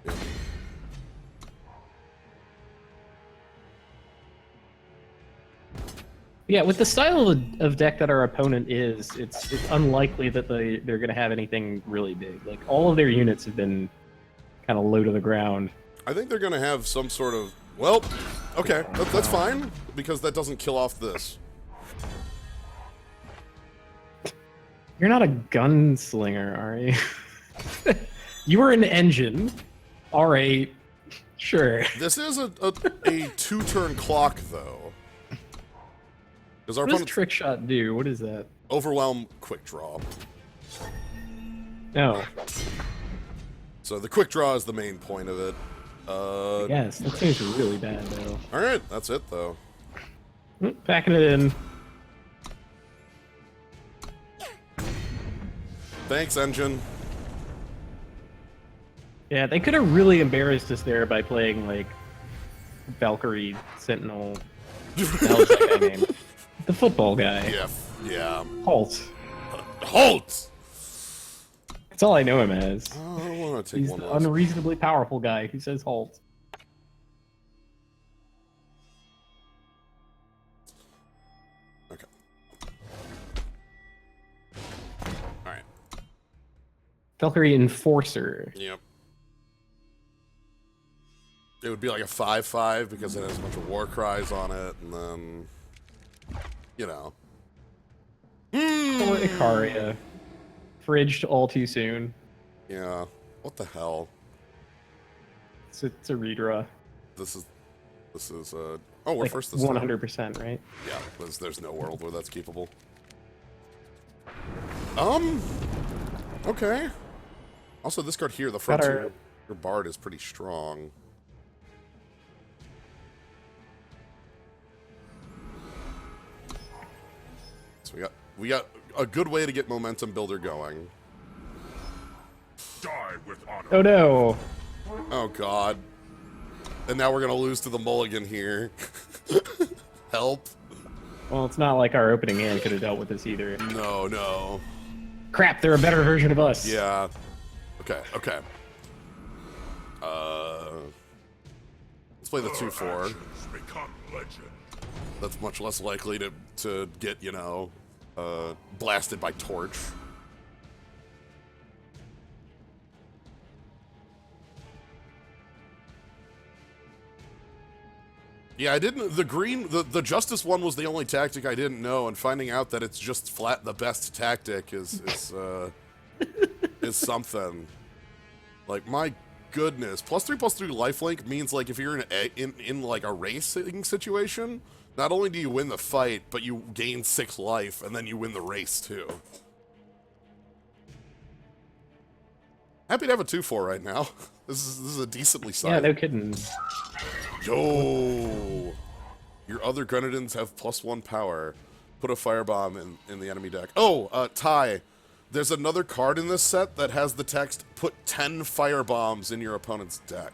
Yeah. Yeah, with the style of deck that our opponent is, it's unlikely that they're going to have anything really big. Like, all of their units have been kind of low to the ground. I think they're going to have some sort of... Well, okay, that's fine, because that doesn't kill off this. You're not a gunslinger, are you? You are an engine. All right, sure. This is a 2-turn clock, though. What does Trick Shot do? What is that? Overwhelm, quick draw. No. So the quick draw is the main point of it. Yes, that seems really bad though. All right, that's it though. Packing it in. Thanks, engine. Yeah, they could have really embarrassed us there by playing like Valkyrie Sentinel. What the hell is that guy named? The football guy. Yeah, yeah. Holt. Halt! That's all I know him as. Oh, I want to take He's one the last. unreasonably powerful guy who says halt. Okay. All right. Valkyrie Enforcer. Yep. It would be like a 5/5 because it has a bunch of war cries on it, and then, you know. Or Icaria. Fridged all too soon. Yeah. What the hell? It's a redraw. This is. Oh, we're Like first this time. 100%, right? Yeah. There's no world where that's keepable. Okay. Also, this card here, the front Got our- two, your Bard is pretty strong. So we got a good way to get momentum builder going. Die with honor. Oh no! Oh god. And now we're gonna lose to the mulligan here. Help. Well, it's not like our opening hand could have dealt with this either. No, no. Crap, they're a better version of us. Yeah. Okay, okay. Let's play the 2/4. Actions become legend. That's much less likely to get, you know, blasted by torch. Yeah, I didn't. The Justice one was the only tactic I didn't know, and finding out that it's just flat the best tactic is is something. Like, my goodness, +3/+3 lifelink means like if you're in like a racing situation, not only do you win the fight, but you gain 6 life, and then you win the race too. Happy to have a 2/4 right now. This is a decently sized. Yeah, no kidding. Yo! Your other Grenadins have +1 power. Put a firebomb in the enemy deck. Oh, Ty, there's another card in this set that has the text, put 10 firebombs in your opponent's deck.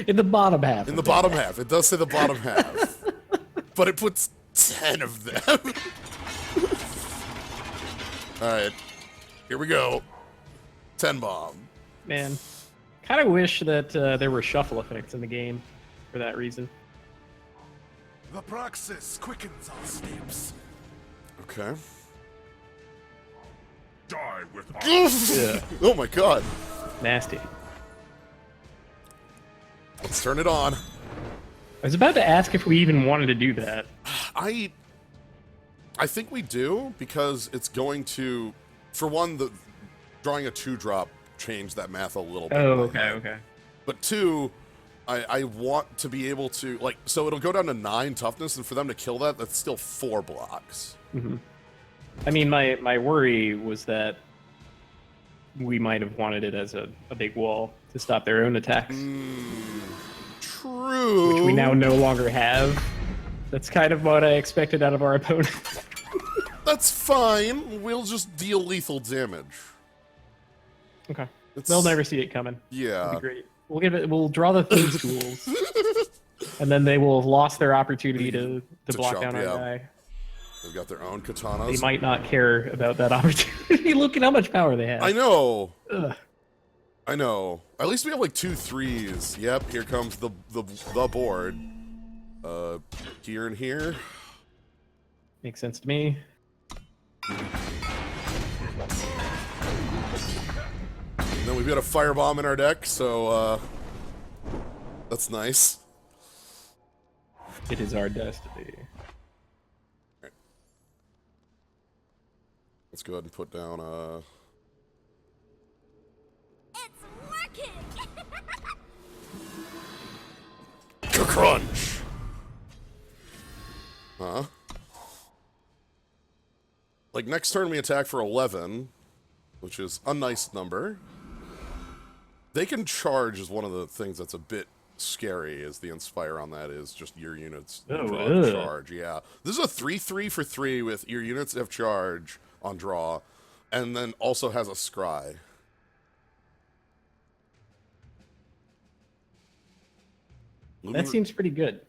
In the bottom half. In the bottom half. It does say the bottom half. But it puts 10 of them. Alright. Here we go. 10 bomb. Man, kind of wish that there were shuffle effects in the game for that reason. The praxis quickens our steps. Okay. Die with honor. Yeah. Oh my god. Nasty. Let's turn it on. I was about to ask if we even wanted to do that. I think we do, because it's going to, for one, the drawing a 2-drop changed that math a little bit. Oh, okay, okay. But 2, I want to be able to, like, so it'll go down to 9 toughness, and for them to kill that, that's still 4 blocks. Mm-hmm. I mean, my worry was that we might have wanted it as a big wall to stop their own attacks, True. which we now no longer have. That's kind of what I expected out of our opponent. That's fine. We'll just deal lethal damage. Okay. It's- They'll never see it coming. Yeah. It'll be great. We'll draw the theme schools, and then they will have lost their opportunity to block chump, down our yeah. guy. They've got their own katanas. They might not care about that opportunity. Look at how much power they have. I know. Ugh. I know. At least we have like 2 3s. Yep, here comes the board. Here and here. Makes sense to me. Then we've got a firebomb in our deck, so that's nice. It is our destiny. Let's go ahead and put down It's working! crunch. Huh? Like next turn we attack for 11, which is a nice number. They can charge is one of the things that's a bit scary, is the Inspire on that is just your units draw charge. Yeah. This is a 3/3 for 3 with your units have charge on draw, and then also has a scry. That seems pretty good.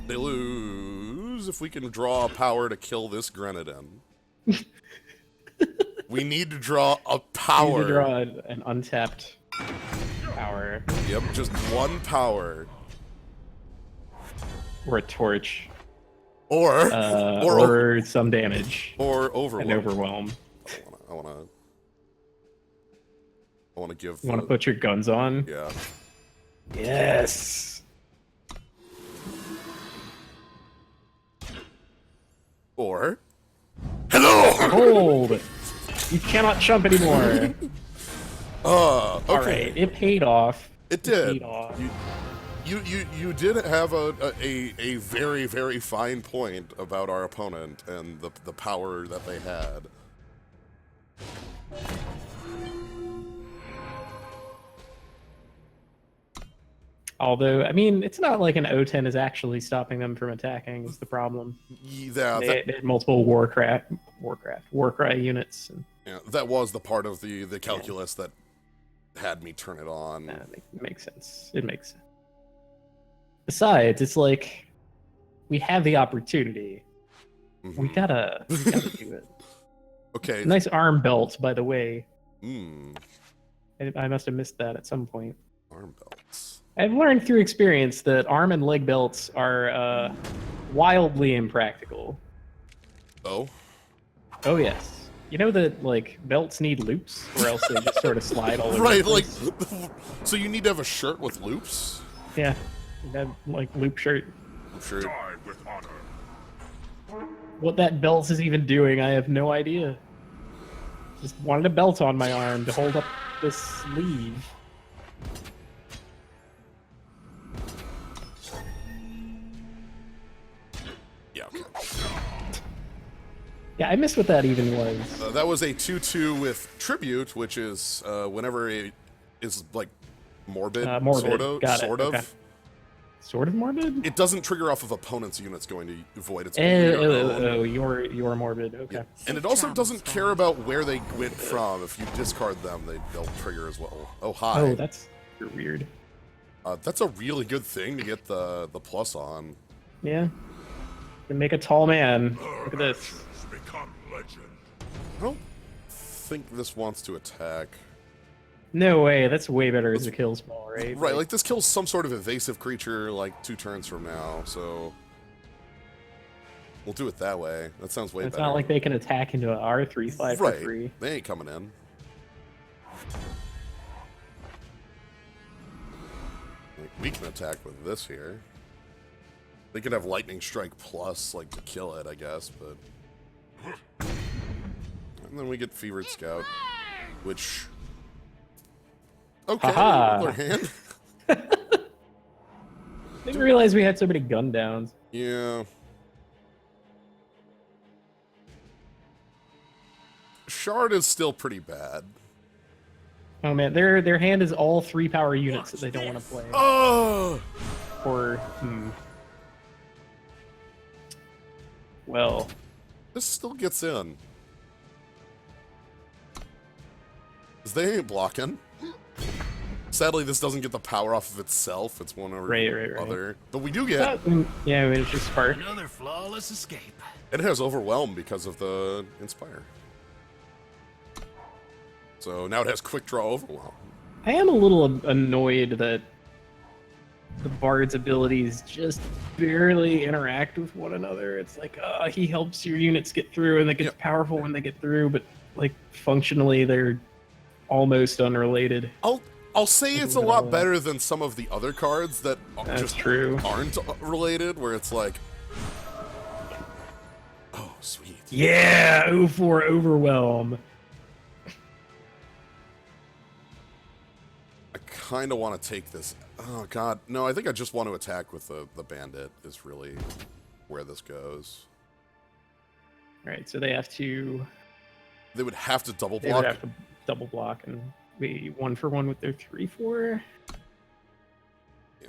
They lose if we can draw a power to kill this Grenadin. We need to draw a power. You need to draw an untapped power. Yep, just one power. Or a torch. Or some damage. Or overwhelm. An overwhelm. I want to give. You want to put your guns on? Yeah. Yes. Or. Hello. Hold. You cannot jump anymore. Okay. All right, it paid off. It did. Paid off. You did have a very, very fine point about our opponent and the power that they had. Although, I mean, it's not like an O10 is actually stopping them from attacking is the problem. Yeah, they had multiple Warcry units. And, yeah, that was the part of the calculus that had me turn it on. It makes sense. It makes sense. Besides, it's like, we have the opportunity. Mm-hmm. We gotta do it. Okay. Nice arm belt, by the way. Mm. I must have missed that at some point. Arm belts. I've learned through experience that arm and leg belts are wildly impractical. Oh? Oh, yes. You know that, like, belts need loops, or else they just sort of slide all over Right, the place? like, so you need to have a shirt with loops? Yeah. That, like, loop shirt. Sure. Die with honor. What that belt is even doing, I have no idea. Just wanted a belt on my arm to hold up this sleeve. Yeah, okay. Yeah, I missed what that even was. That was a 2/2 with Tribute, which is whenever it is, like, morbid. Sort of. Okay. Sort of morbid? It doesn't trigger off of opponent's units going to void its you're morbid. Okay. Yeah. And it also doesn't care about where they went from. If you discard them, they'll trigger as well. Oh, hi. Oh, that's weird. That's a really good thing to get the plus on. Yeah. You make a tall man. Look at this. Become legend. I don't think this wants to attack. No way. That's way better as a kill spell, right? Right, like this kills some sort of evasive creature like 2 turns from now, so we'll do it that way. That sounds way better. It's not like they can attack into an R3/5 for free. They ain't coming in. Like, we can attack with this here. They could have Lightning Strike plus, like, to kill it, I guess, but... And then we get Fevered Scout, which... Okay, other hand. Didn't realize we had so many gun downs. Yeah. Shard is still pretty bad. Oh man, their hand is all 3 power units that they don't want to play. Oh! Or well, This still gets in. 'Cause they ain't blocking. Sadly, this doesn't get the power off of itself. It's one or other. But we do get... yeah, I mean, it's just Spark. Another flawless escape. It has Overwhelm because of the Inspire. So now it has Quick Draw Overwhelm. I am a little annoyed that the Bard's abilities just barely interact with one another. It's like, he helps your units get through, and it gets powerful when they get through, but like functionally they're almost unrelated. I'll say it's a lot better than some of the other cards that just aren't related, where it's like, oh, sweet. Yeah, 0-4 Overwhelm. I kind of want to take this. Oh, God. No, I think I just want to attack with the Bandit is really where this goes. All right, so they have to... They would have to double They block. would have to double block and be 1-for-1 with their 3/4. Yeah.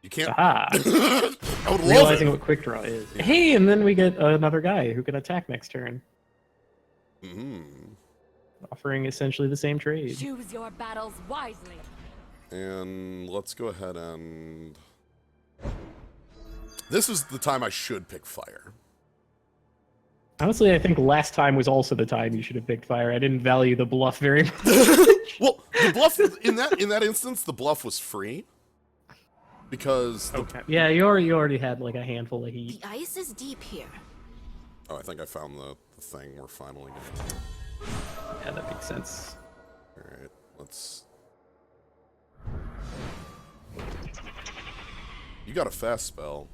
You can't. Aha! I would love Realizing it. what quick draw is. Hey, and then we get another guy who can attack next turn, offering essentially the same trade. Choose your battles wisely. And let's go ahead and. This is the time I should pick fire. Honestly, I think last time was also the time you should have picked fire. I didn't value the bluff very much. Well, the bluff in that instance, the bluff was free because. Okay. Yeah, you already had like a handful of heat. The ice is deep here. Oh, I think I found the thing we're finally getting. Yeah, that makes sense. All right, let's. You got a fast spell.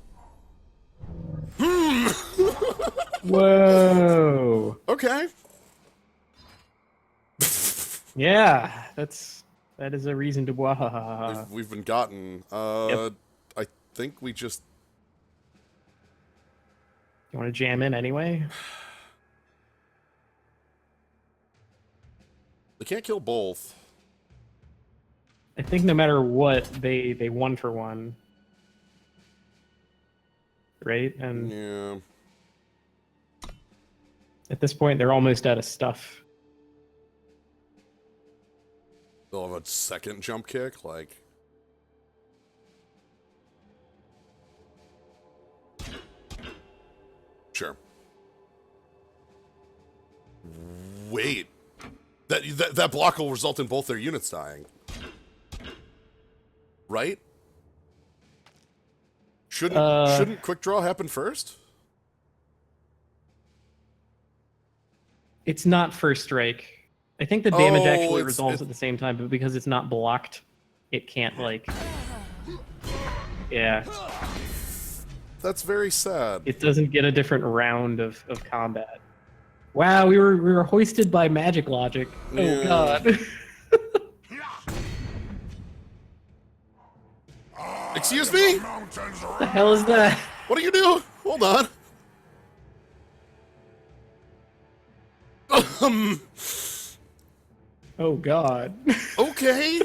Whoa. Okay. Yeah, that is a reason to wahaha. We've been gotten. Yep. I think we just. You want to jam in anyway? They can't kill both. I think no matter what, they 1-for-1. Right? And Yeah. at this point, they're almost out of stuff. They'll have a second jump kick, like. Sure. Wait. That block will result in both their units dying. Right? Shouldn't quick draw happen first? It's not first strike. I think the damage Oh, actually it's- resolves at the same time, but because it's not blocked, it can't like. Yeah, That's very sad. it doesn't get a different round of combat. Wow, we were hoisted by magic logic. Oh Yeah. god. Excuse me? Mountains What the hell is that? What do you do? Hold on. Oh god. Okay.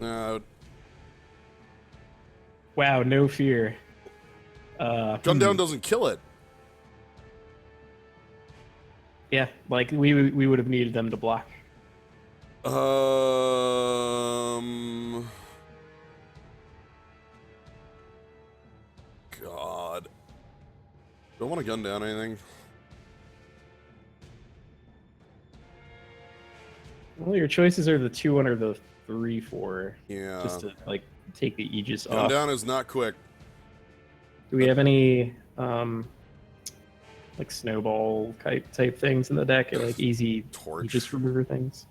Uh, Wow, no fear. gun down doesn't kill it. Yeah, like we would have needed them to block. God. Don't want to gun down anything. Well, your choices are the 2-1 or the 3-4. Yeah. Just to like take the Aegis Gun off. down is not quick. Do we have any like snowball type things in the deck? Or, like easy Torch. Aegis remover things?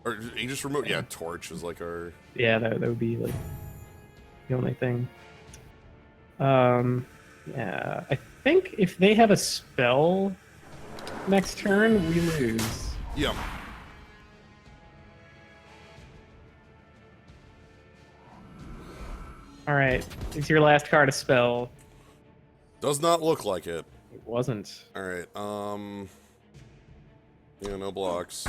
Or Aegis remote? Yeah, torch is like our. Yeah, that would be like the only thing. Yeah, I think if they have a spell next turn, we lose. Yeah. All right, is your last card a spell? Does not look like it. It wasn't. All right. Yeah, no blocks.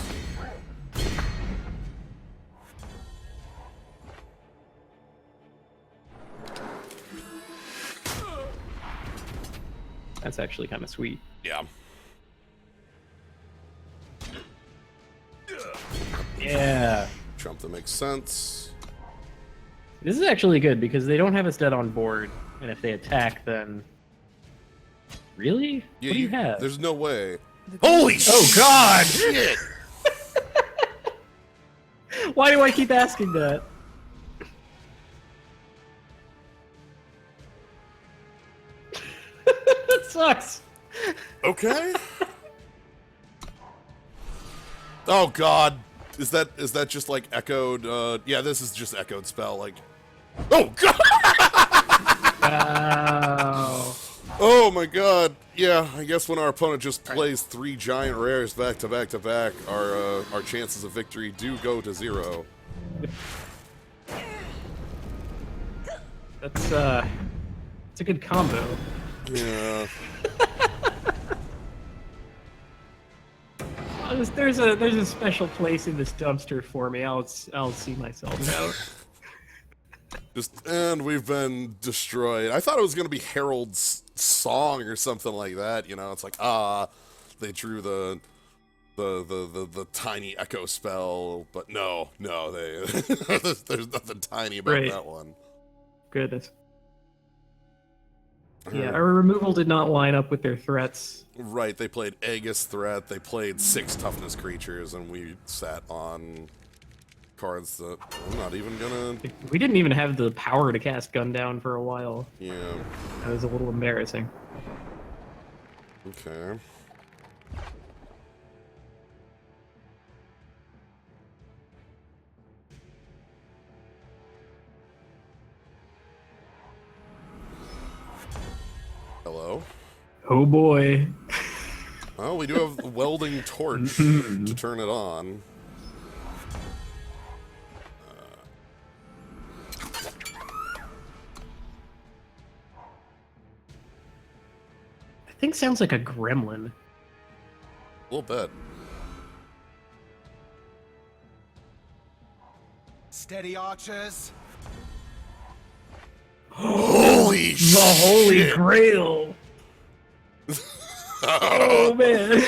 That's actually kind of sweet. Yeah. Yeah. Jump that makes sense. This is actually good because they don't have us dead on board, and if they attack, then really, Yeah, what do you have? There's no way. Holy Oh God! shit! Why do I keep asking that? That sucks. Okay. Oh God, is that just like echoed? Yeah, this is just echoed spell. Like, oh God! Wow. Oh Oh my god. Yeah, I guess when our opponent just plays 3 giant rares back to back to back, our chances of victory do go to 0. That's it's a good combo. Yeah. There's a special place in this dumpster for me. I'll see myself out. And we've been destroyed. I thought it was gonna be Harold's song or something like that. You know, it's like they drew the tiny echo spell, but no, they there's nothing tiny about that one. Goodness. Yeah, our removal did not line up with their threats. Right, they played Aegis threat. They played 6 toughness creatures, and we sat on cards that I'm not even gonna... We didn't even have the power to cast Gun Down for a while. Yeah. That was a little embarrassing. Okay. Hello? Oh boy. Well, we do have the welding torch to turn it on. I think sounds like a gremlin. A little bit. Steady, archers. Holy shit! The Holy Grail! Oh man!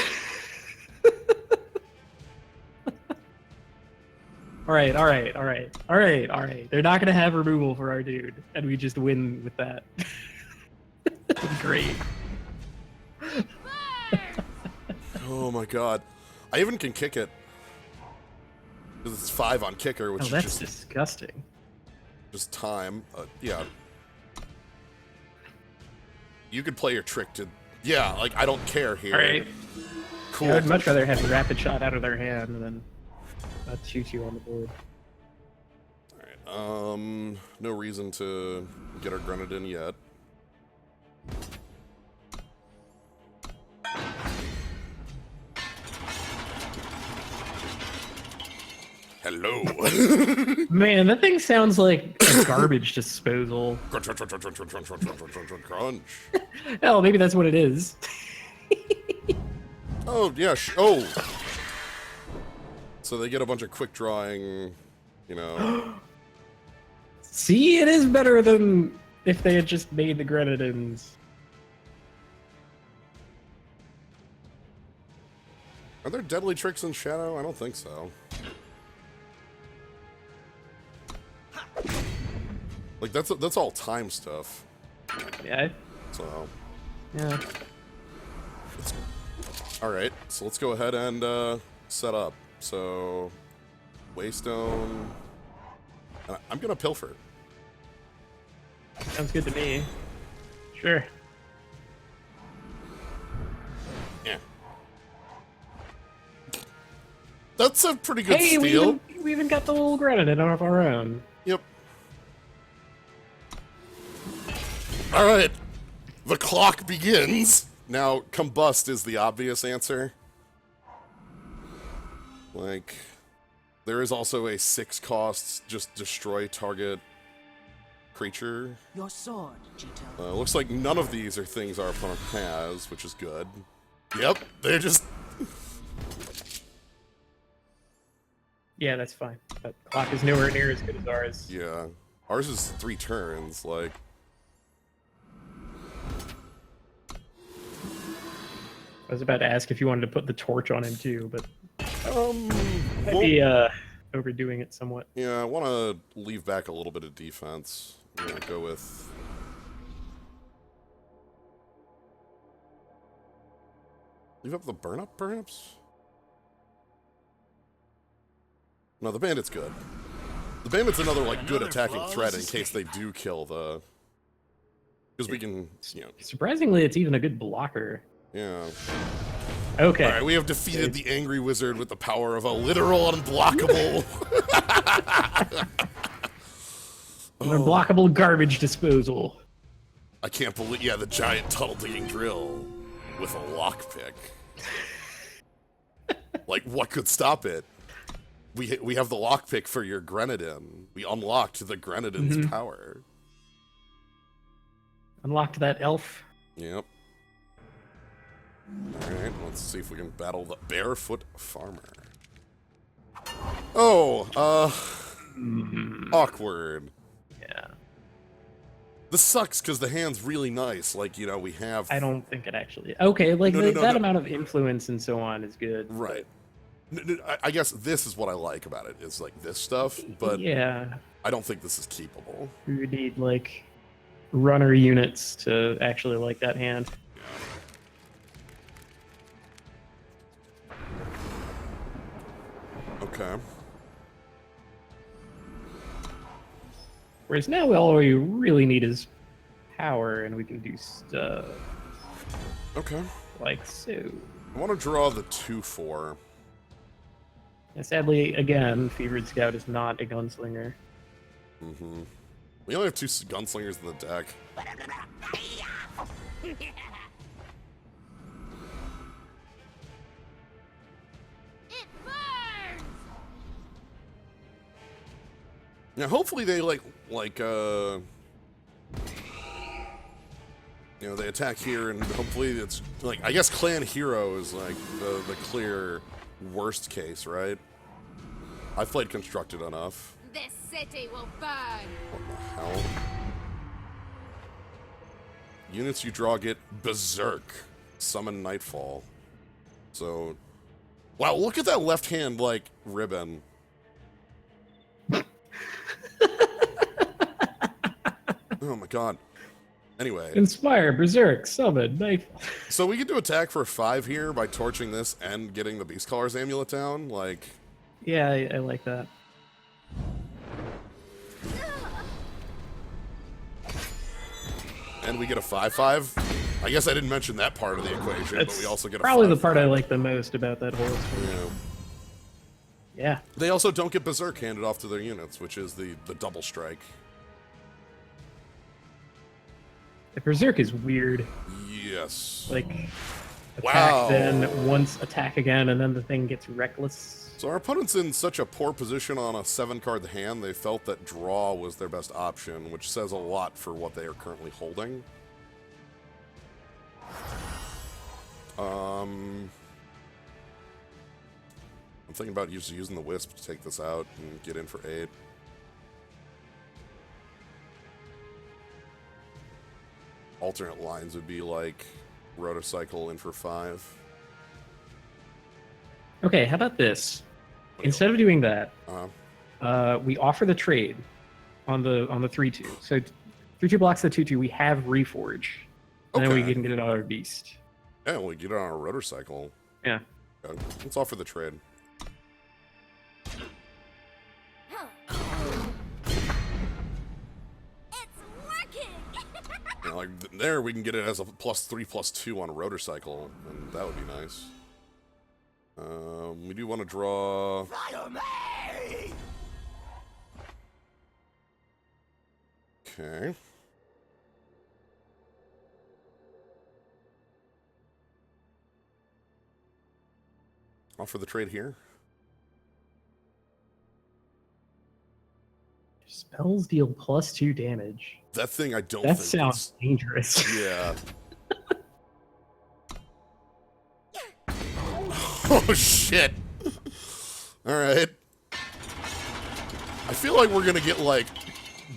Alright. They're not gonna have removal for our dude, and we just win with that. Great. Oh my god. I even can kick it. Because it's 5 on kicker, which Oh, is that's just disgusting. time. Yeah. You could play your trick to... Yeah, like, I don't care here. Alright. Cool. Yeah, I'd much rather have a rapid shot out of their hand than shoot you on the board. Alright, no reason to get our Grenadin yet. Hello. Man, that thing sounds like a garbage disposal. Crunch, crunch, crunch, crunch, crunch, crunch, crunch, crunch, crunch, crunch. Hell, maybe that's what it is. Oh, yeah, oh! So they get a bunch of quick drawing, you know... See, it is better than if they had just made the Grenadins. Are there deadly tricks in Shadow? I don't think so. Like, that's all time stuff. Yeah. So... Yeah. Alright, so let's go ahead and set up. So, Waystone. And I'm gonna pilfer. Sounds good to me. Sure. Yeah. That's a pretty good Hey, steal. we even got the little Grenadin of our own. Yep. Alright. The clock begins. Now, combust is the obvious answer. Like, there is also a 6 cost, just destroy target creature. Your sword, Jito. Looks like none of these are things our opponent has, which is good. Yep, they're just... Yeah, that's fine. That clock is nowhere near as good as ours. Yeah. Ours is 3 turns, like... I was about to ask if you wanted to put the torch on him too, but might well, be overdoing it somewhat. yeah, I want to leave back a little bit of defense. I'm gonna go with... Leave up the burn-up, perhaps? No, the bandit's good. The bandit's another, like, good attacking threat in case they do kill the... Because we can, you know... Surprisingly, it's even a good blocker. Yeah. Okay. Alright, we have defeated the angry wizard with the power of a literal unblockable... An unblockable garbage disposal. I can't believe, yeah, the giant tunnel digging drill with a lockpick. Like, what could stop it? We have the lockpick for your Grenadin. We unlocked the Grenadin's power. Unlocked that elf. Yep. Alright, let's see if we can battle the Barefoot Farmer. Oh, awkward. Yeah. This sucks because the hand's really nice. Like, you know, we have... I don't think it actually... Okay, like, No, that amount of influence and so on is good. Right. I guess this is what I like about it. It's like this stuff, but yeah. I don't think this is keepable. We need, like, runner units to actually like that hand. Okay. Whereas now all we really need is power, and we can do stuff Okay. like so. I want to draw the 2/4. And sadly, again, Fevered Scout is not a gunslinger. Mm-hmm. We only have 2 gunslingers in the deck. It burns! Now, hopefully they you know, they attack here, and hopefully it's like, I guess Clan Hero is like the clear worst case, right? I've played Constructed enough. This city will burn! What the hell? Units you draw get Berserk. Summon Nightfall. So, wow, look at that left hand, like, ribbon. Oh my god. Anyway. Inspire, Berserk, Summon, Nightfall. So we get to attack for 5 here by torching this and getting the Beast Caller's Amulet down? Like... Yeah, I like that. And we get a 5/5. I guess I didn't mention that part of the equation, but we also get a probably 5/5. the part I like the most about that whole story. Yeah. Yeah. They also don't get Berserk handed off to their units, which is the double strike. The Berserk is weird. Yes. Like, attack, Wow. then once attack again, and then the thing gets reckless. So our opponent's in such a poor position on a 7-card hand, they felt that draw was their best option, which says a lot for what they are currently holding. I'm thinking about using the Wisp to take this out and get in for 8. Alternate lines would be like Rotocycle in for 5. Okay, how about this? What do you Instead of doing that, Uh-huh. we offer the trade on the 3/2. So 3/2 blocks the 2/2. We have Reforge, and then we Okay. can get it on our Beast. Yeah, we get it on a Rotocycle. Yeah. Okay. Let's offer the trade. It's working! You know, like there, we can get it as a +3/+2 on a Rotocycle, and that would be nice. We do want to draw. Okay. Offer the trade here. Spells deal +2 damage. That thing, I don't That think sounds dangerous. Yeah. Oh shit! Alright. I feel like we're gonna get, like,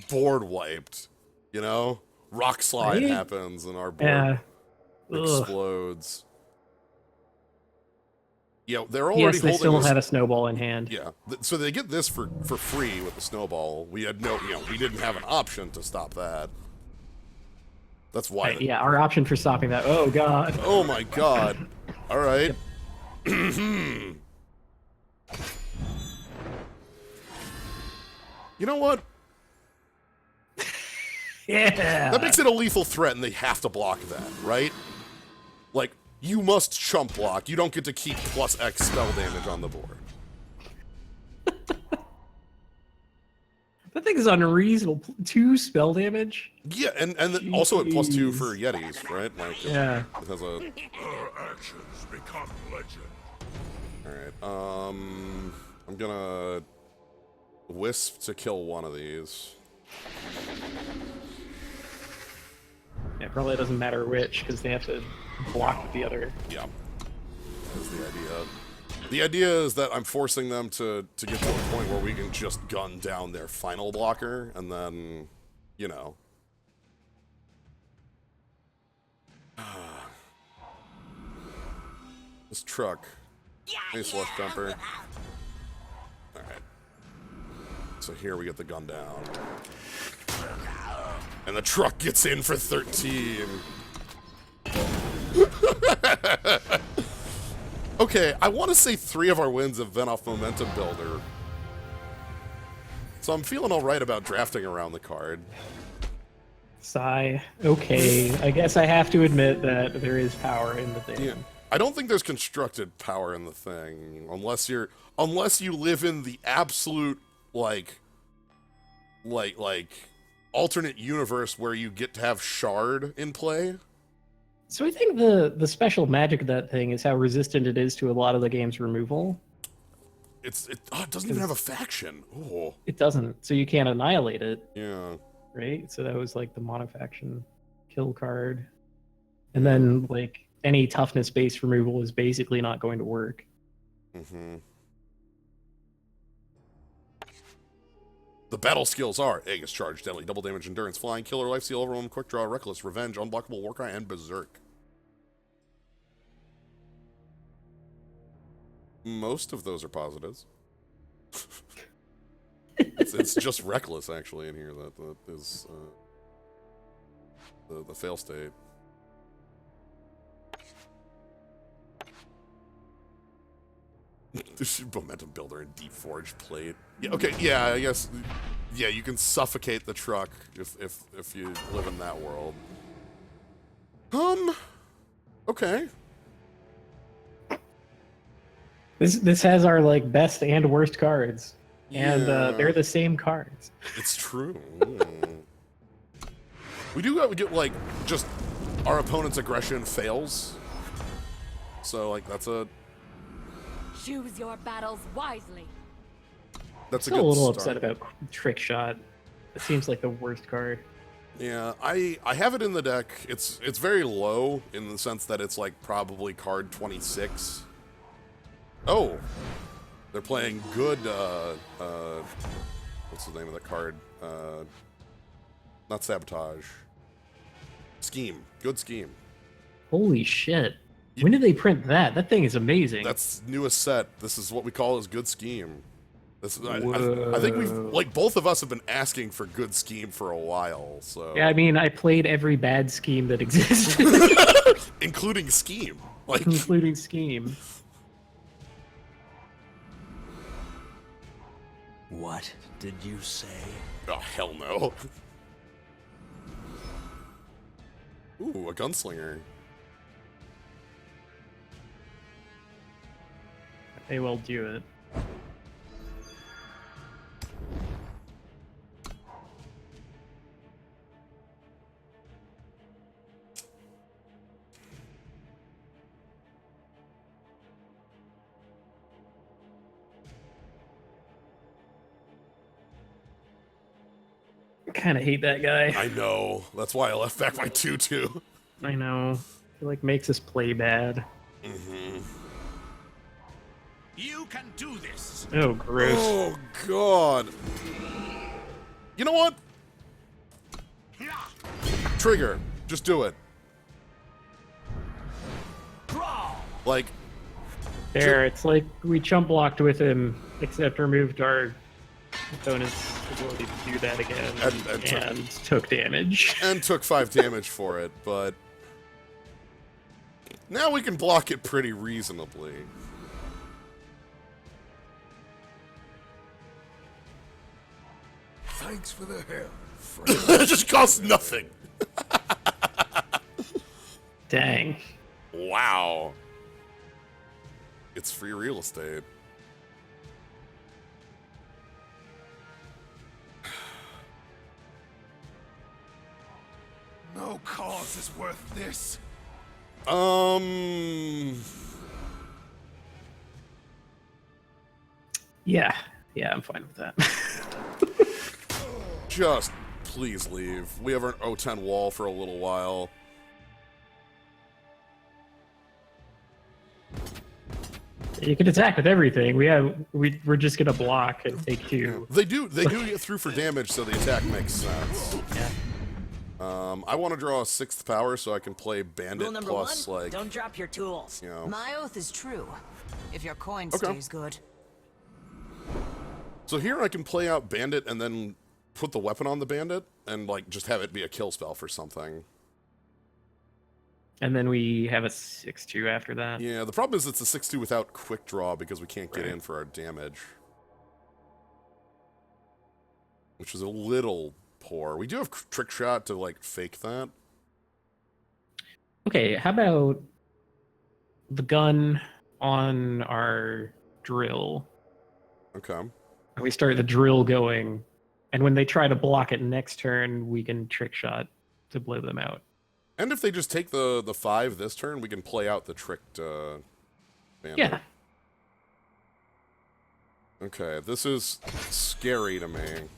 board wiped. You know? Rock slide Right? happens and our board Yeah. Ugh. explodes. Yeah, they're already Yes, they holding still this. had a snowball in hand. Yeah, so they get this for free with the snowball. We had no, we didn't have an option to stop that. That's why. Yeah, our option for stopping that. Oh god. Oh my god. All right. You know what? Yeah. That makes it a lethal threat, and they have to block that, right? Like, you must chump block. You don't get to keep +X spell damage on the board. That thing is unreasonable. 2 spell damage? Yeah, and then also at +2 Jeez. for Yetis, right? Like, Yeah. it has a... Her actions become legend. Alright, I'm gonna wisp to kill one of these. Yeah, probably doesn't matter which, because they have to block with the other. Yeah. That's the idea. The idea is that I'm forcing them to get to a point where we can just gun down their final blocker, and then, you know. This truck. Nice left jumper. Alright. So here we get the gun down. And the truck gets in for 13. Okay, I want to say 3 of our wins have been off Momentum Builder. So I'm feeling alright about drafting around the card. Sigh. Okay, I guess I have to admit that there is power in the thing. Yeah. I don't think there's constructed power in the thing, unless you live in the absolute, like alternate universe where you get to have Shard in play. So I think the special magic of that thing is how resistant it is to a lot of the game's removal. It doesn't even have a faction. Oh. It doesn't, so you can't annihilate it, Yeah. right? So that was like the monofaction kill card. And then like any toughness based removal is basically not going to work. Mm-hmm. The battle skills are Aegis Charge, Deadly, Double Damage, Endurance, Flying, Killer, Life Steal, Overwhelm, Quick Draw, Reckless, Revenge, Unblockable, Warcry, and Berserk. Most of those are positives. it's just Reckless, actually, in here that is the fail state. This is Momentum Builder and Deep Forge Plate. Yeah, okay, yeah, I guess. Yeah, you can suffocate the truck if you live in that world. Okay. This has our like best and worst cards, and Yeah. they're the same cards. It's true. We do get like just our opponent's aggression fails. So like that's a Choose your battles wisely. that's a Still good a little start. upset about Trick Shot. It seems like the worst card. Yeah, I have it in the deck. It's very low in the sense that it's like probably card 26. Oh, they're playing good. What's the name of that card? Not Sabotage. Scheme. Good Scheme. Holy shit! When did they print that? That thing is amazing. That's newest set. This is what we call as Good Scheme. This is, I Whoa. think we've like both of us have been asking for Good Scheme for a while. So Yeah, I mean, I played every bad scheme that exists, including Scheme. Like including Scheme. What did you say? oh hell no. Ooh, a gunslinger. They will do it. I kind of hate that guy. I know. That's why I left back my 2/2. I know. It like makes us play bad. You can do this. Oh, gross. Oh god. You know what? Trigger. Just do it. Like, There, it's like we chump blocked with him, except removed our opponent's ability to do that again, And took damage. and took 5 damage for it, but now we can block it pretty reasonably. Thanks for the help. It just costs nothing. Dang. Wow. It's free real estate. This is worth this. Yeah, I'm fine with that. Just please leave. We have our O10 wall for a little while. You can attack with everything. We're just gonna block and take 2. They do get through for damage, so the attack makes sense. Yeah. I want to draw a 6th power so I can play Rule Bandit number plus, 1, like, don't drop your tools. you know. My oath is true. If your coin Okay. stays good. So here I can play out Bandit and then put the weapon on the Bandit and, like, just have it be a kill spell for something. And then we have a 6/2 after that. Yeah, the problem is it's a 6/2 without quick draw because we can't get Right. in for our damage. Which is a little poor. We do have Trick Shot to, like, fake that. Okay, how about the gun on our drill? Okay. And we start the drill going, and when they try to block it next turn, we can trick shot to blow them out. And if they just take the 5 this turn, we can play out the tricked Bandit. Yeah. Okay, this is scary to me,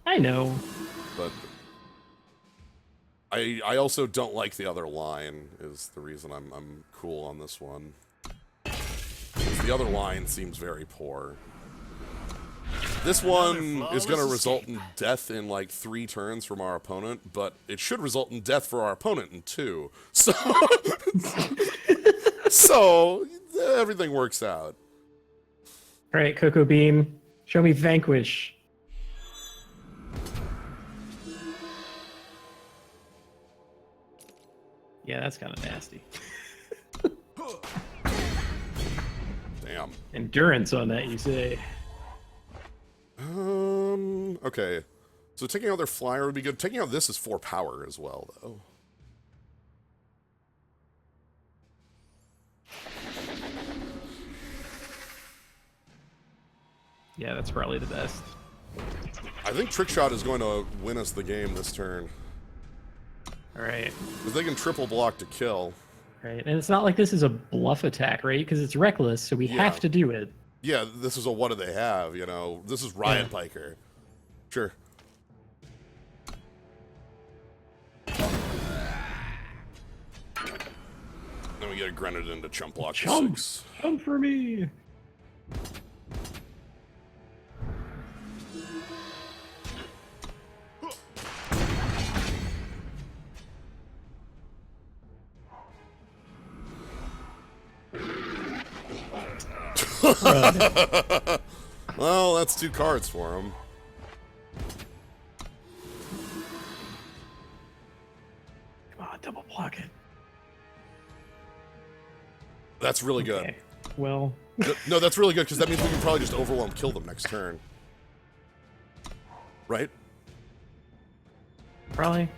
I know. but I also don't like the other line is the reason I'm cool on this one. 'Cause the other line seems very poor. This one is going to result in death in like 3 turns from our opponent, but it should result in death for our opponent in 2. So, so everything works out. All right, Cocoa Bean, show me Vanquish. Yeah, that's kind of nasty. Damn. Endurance on that, you say? Okay. So taking out their flyer would be good. Taking out this is 4 power as well, though. Yeah, that's probably the best. I think Trick Shot is going to win us the game this turn. All right. Because they can triple block to kill. Right, and it's not like this is a bluff attack, right? Because it's reckless, so we Yeah. have to do it. Yeah, this is a what do they have, you know? This is Riot Yeah. Piker. Sure. Then we get a Grenadin into chump block to Chump! 6. Come for me! Well, that's 2 cards for him. Come on, double block it. That's really good. Okay. Well, No, that's really good, because that means we can probably just overwhelm kill them next turn. Right? probably.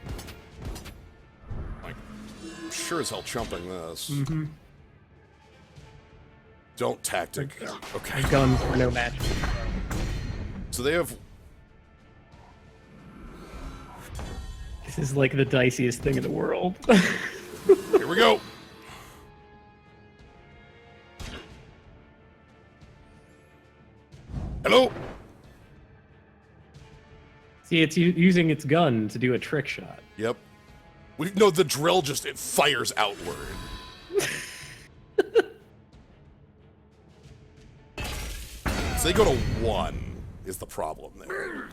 Like, sure as hell chumping this. Mm-hmm. Don't tactic. Okay. Guns were no match. So they have... This is like the diciest thing in the world. Here we go. Hello. See, it's using its gun to do a trick shot. Yep. No, the drill just it fires outward. So they go to 1 is the problem there.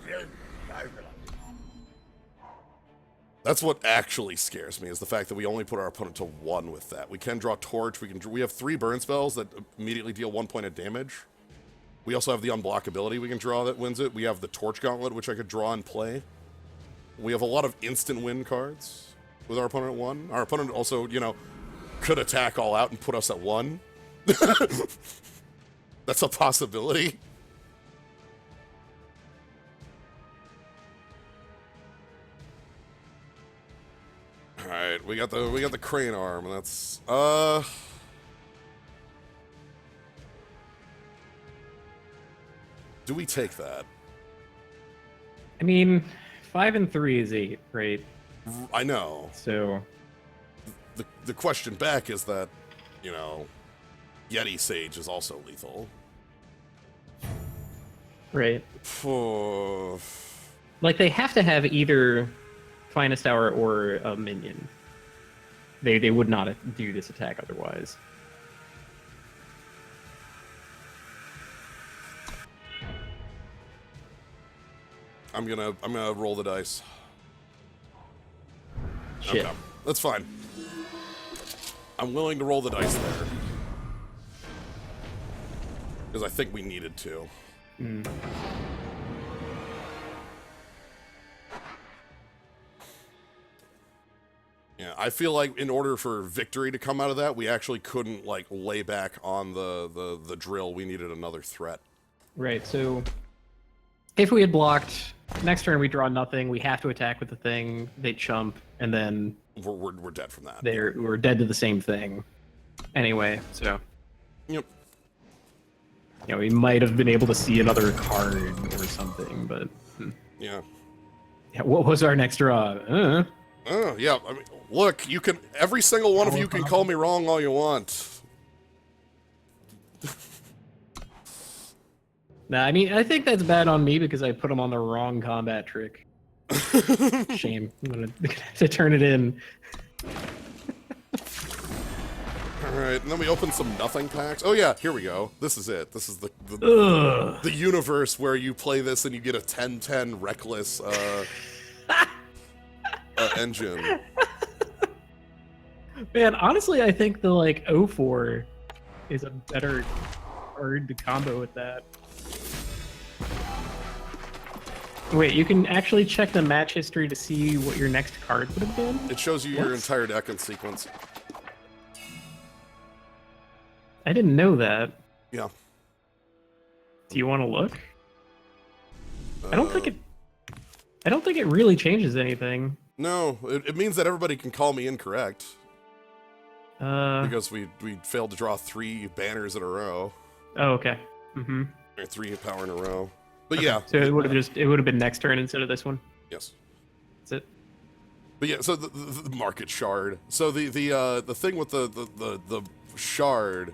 That's what actually scares me is the fact that we only put our opponent to 1 with that. We can draw Torch. We have 3 burn spells that immediately deal 1 point of damage. We also have the unblockability we can draw that wins it. We have the Torch Gauntlet, which I could draw and play. We have a lot of instant win cards with our opponent at 1. Our opponent also, you know, could attack all out and put us at 1. That's a possibility. All right, we got the crane arm, and that's do we take that? I mean, 5 and 3 is 8, right? I know. So the question back is that, you know, Yeti Sage is also lethal. Right. Like, they have to have either Finest Hour or a minion. They would not do this attack otherwise. I'm gonna roll the dice. Shit. Okay, that's fine. I'm willing to roll the dice there. Because I think we needed to. Yeah, I feel like in order for victory to come out of that, we actually couldn't, like, lay back on the drill. We needed another threat. Right, so if we had blocked, next turn we draw nothing, we have to attack with the thing, they chump, and then We're dead from that. we're dead to the same thing. Anyway, so Yep. you know, we might have been able to see another card or something, but Yeah. yeah, what was our next draw? Oh, yeah. I mean, look, you can. Every single one of you can call me wrong all you want. Nah, I mean, I think that's bad on me because I put him on the wrong combat trick. Shame. I'm gonna have to turn it in. Alright, and then we open some nothing packs. Oh yeah, here we go. This is it. This is the universe where you play this and you get a 10-10 reckless engine. Man, honestly, I think the, like, 04 is a better card to combo with that. Wait, you can actually check the match history to see what your next card would have been? It shows you your entire deck in sequence. I didn't know that. Yeah. Do you want to look? I don't think it really changes anything. No, it means that everybody can call me incorrect. Because we failed to draw 3 banners in a row. Oh, okay. Mm-hmm. Or 3 power in a row. But Okay. yeah. So it would have been next turn instead of this one. Yes. That's it. But yeah, so the market shard. So the thing with the shard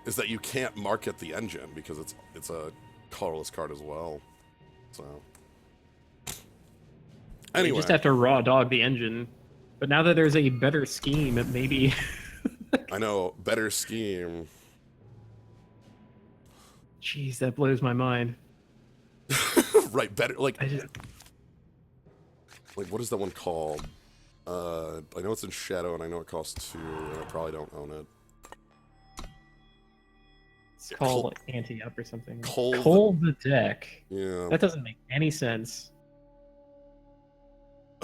is that you can't market the engine because it's a colorless card as well. So anyway, You just have to raw dog the engine. But now that there's a better scheme, it maybe I know, better scheme. Jeez, that blows my mind. Right, better like I just... like what is that one called? I know it's in Shadow and I know it costs 2 and I probably don't own it. It's called Anti-Up or something. Cold the deck. Yeah. That doesn't make any sense.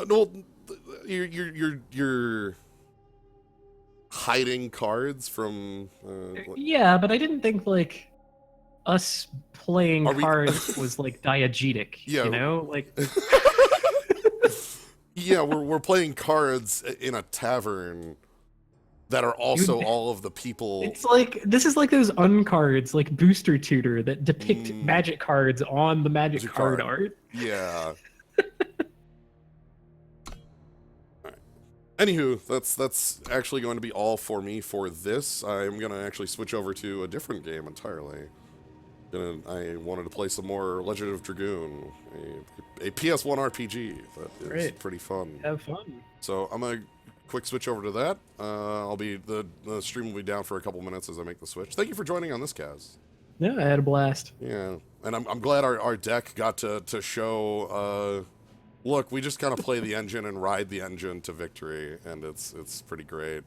No, you're hiding cards from. Yeah, but I didn't think like us playing Are we- cards was like diegetic. Yeah. You know, like Yeah, we're playing cards in a tavern that are also all of the people. it's like this is like those uncards, like Booster Tutor, that depict magic cards on the magic card art. Yeah. Alright. Anywho, that's actually going to be all for me for this. I'm gonna actually switch over to a different game entirely. I wanted to play some more Legend of Dragoon, a PS1 RPG that is pretty fun. Have fun. So I'm gonna quick switch over to that. The stream will be down for a couple minutes as I make the switch. Thank you for joining on this, Kaz. Yeah, I had a blast. Yeah, and I'm glad our deck got to show. Look, we just kind of play the engine and ride the engine to victory, and it's pretty great.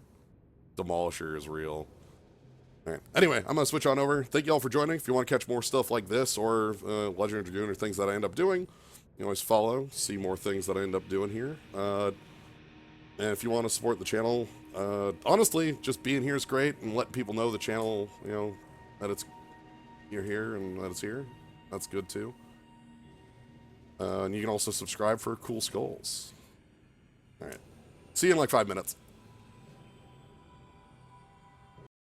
Demolisher is real. All right. Anyway, I'm gonna switch on over. Thank you all for joining. If you want to catch more stuff like this or Legend of Dragoon or things that I end up doing, you can always follow, see more things that I end up doing here. And if you want to support the channel, honestly, just being here is great, and letting people know the channel, you know, that you're here and that it's here. That's good too. And you can also subscribe for cool skulls. All right. See you in like 5 minutes.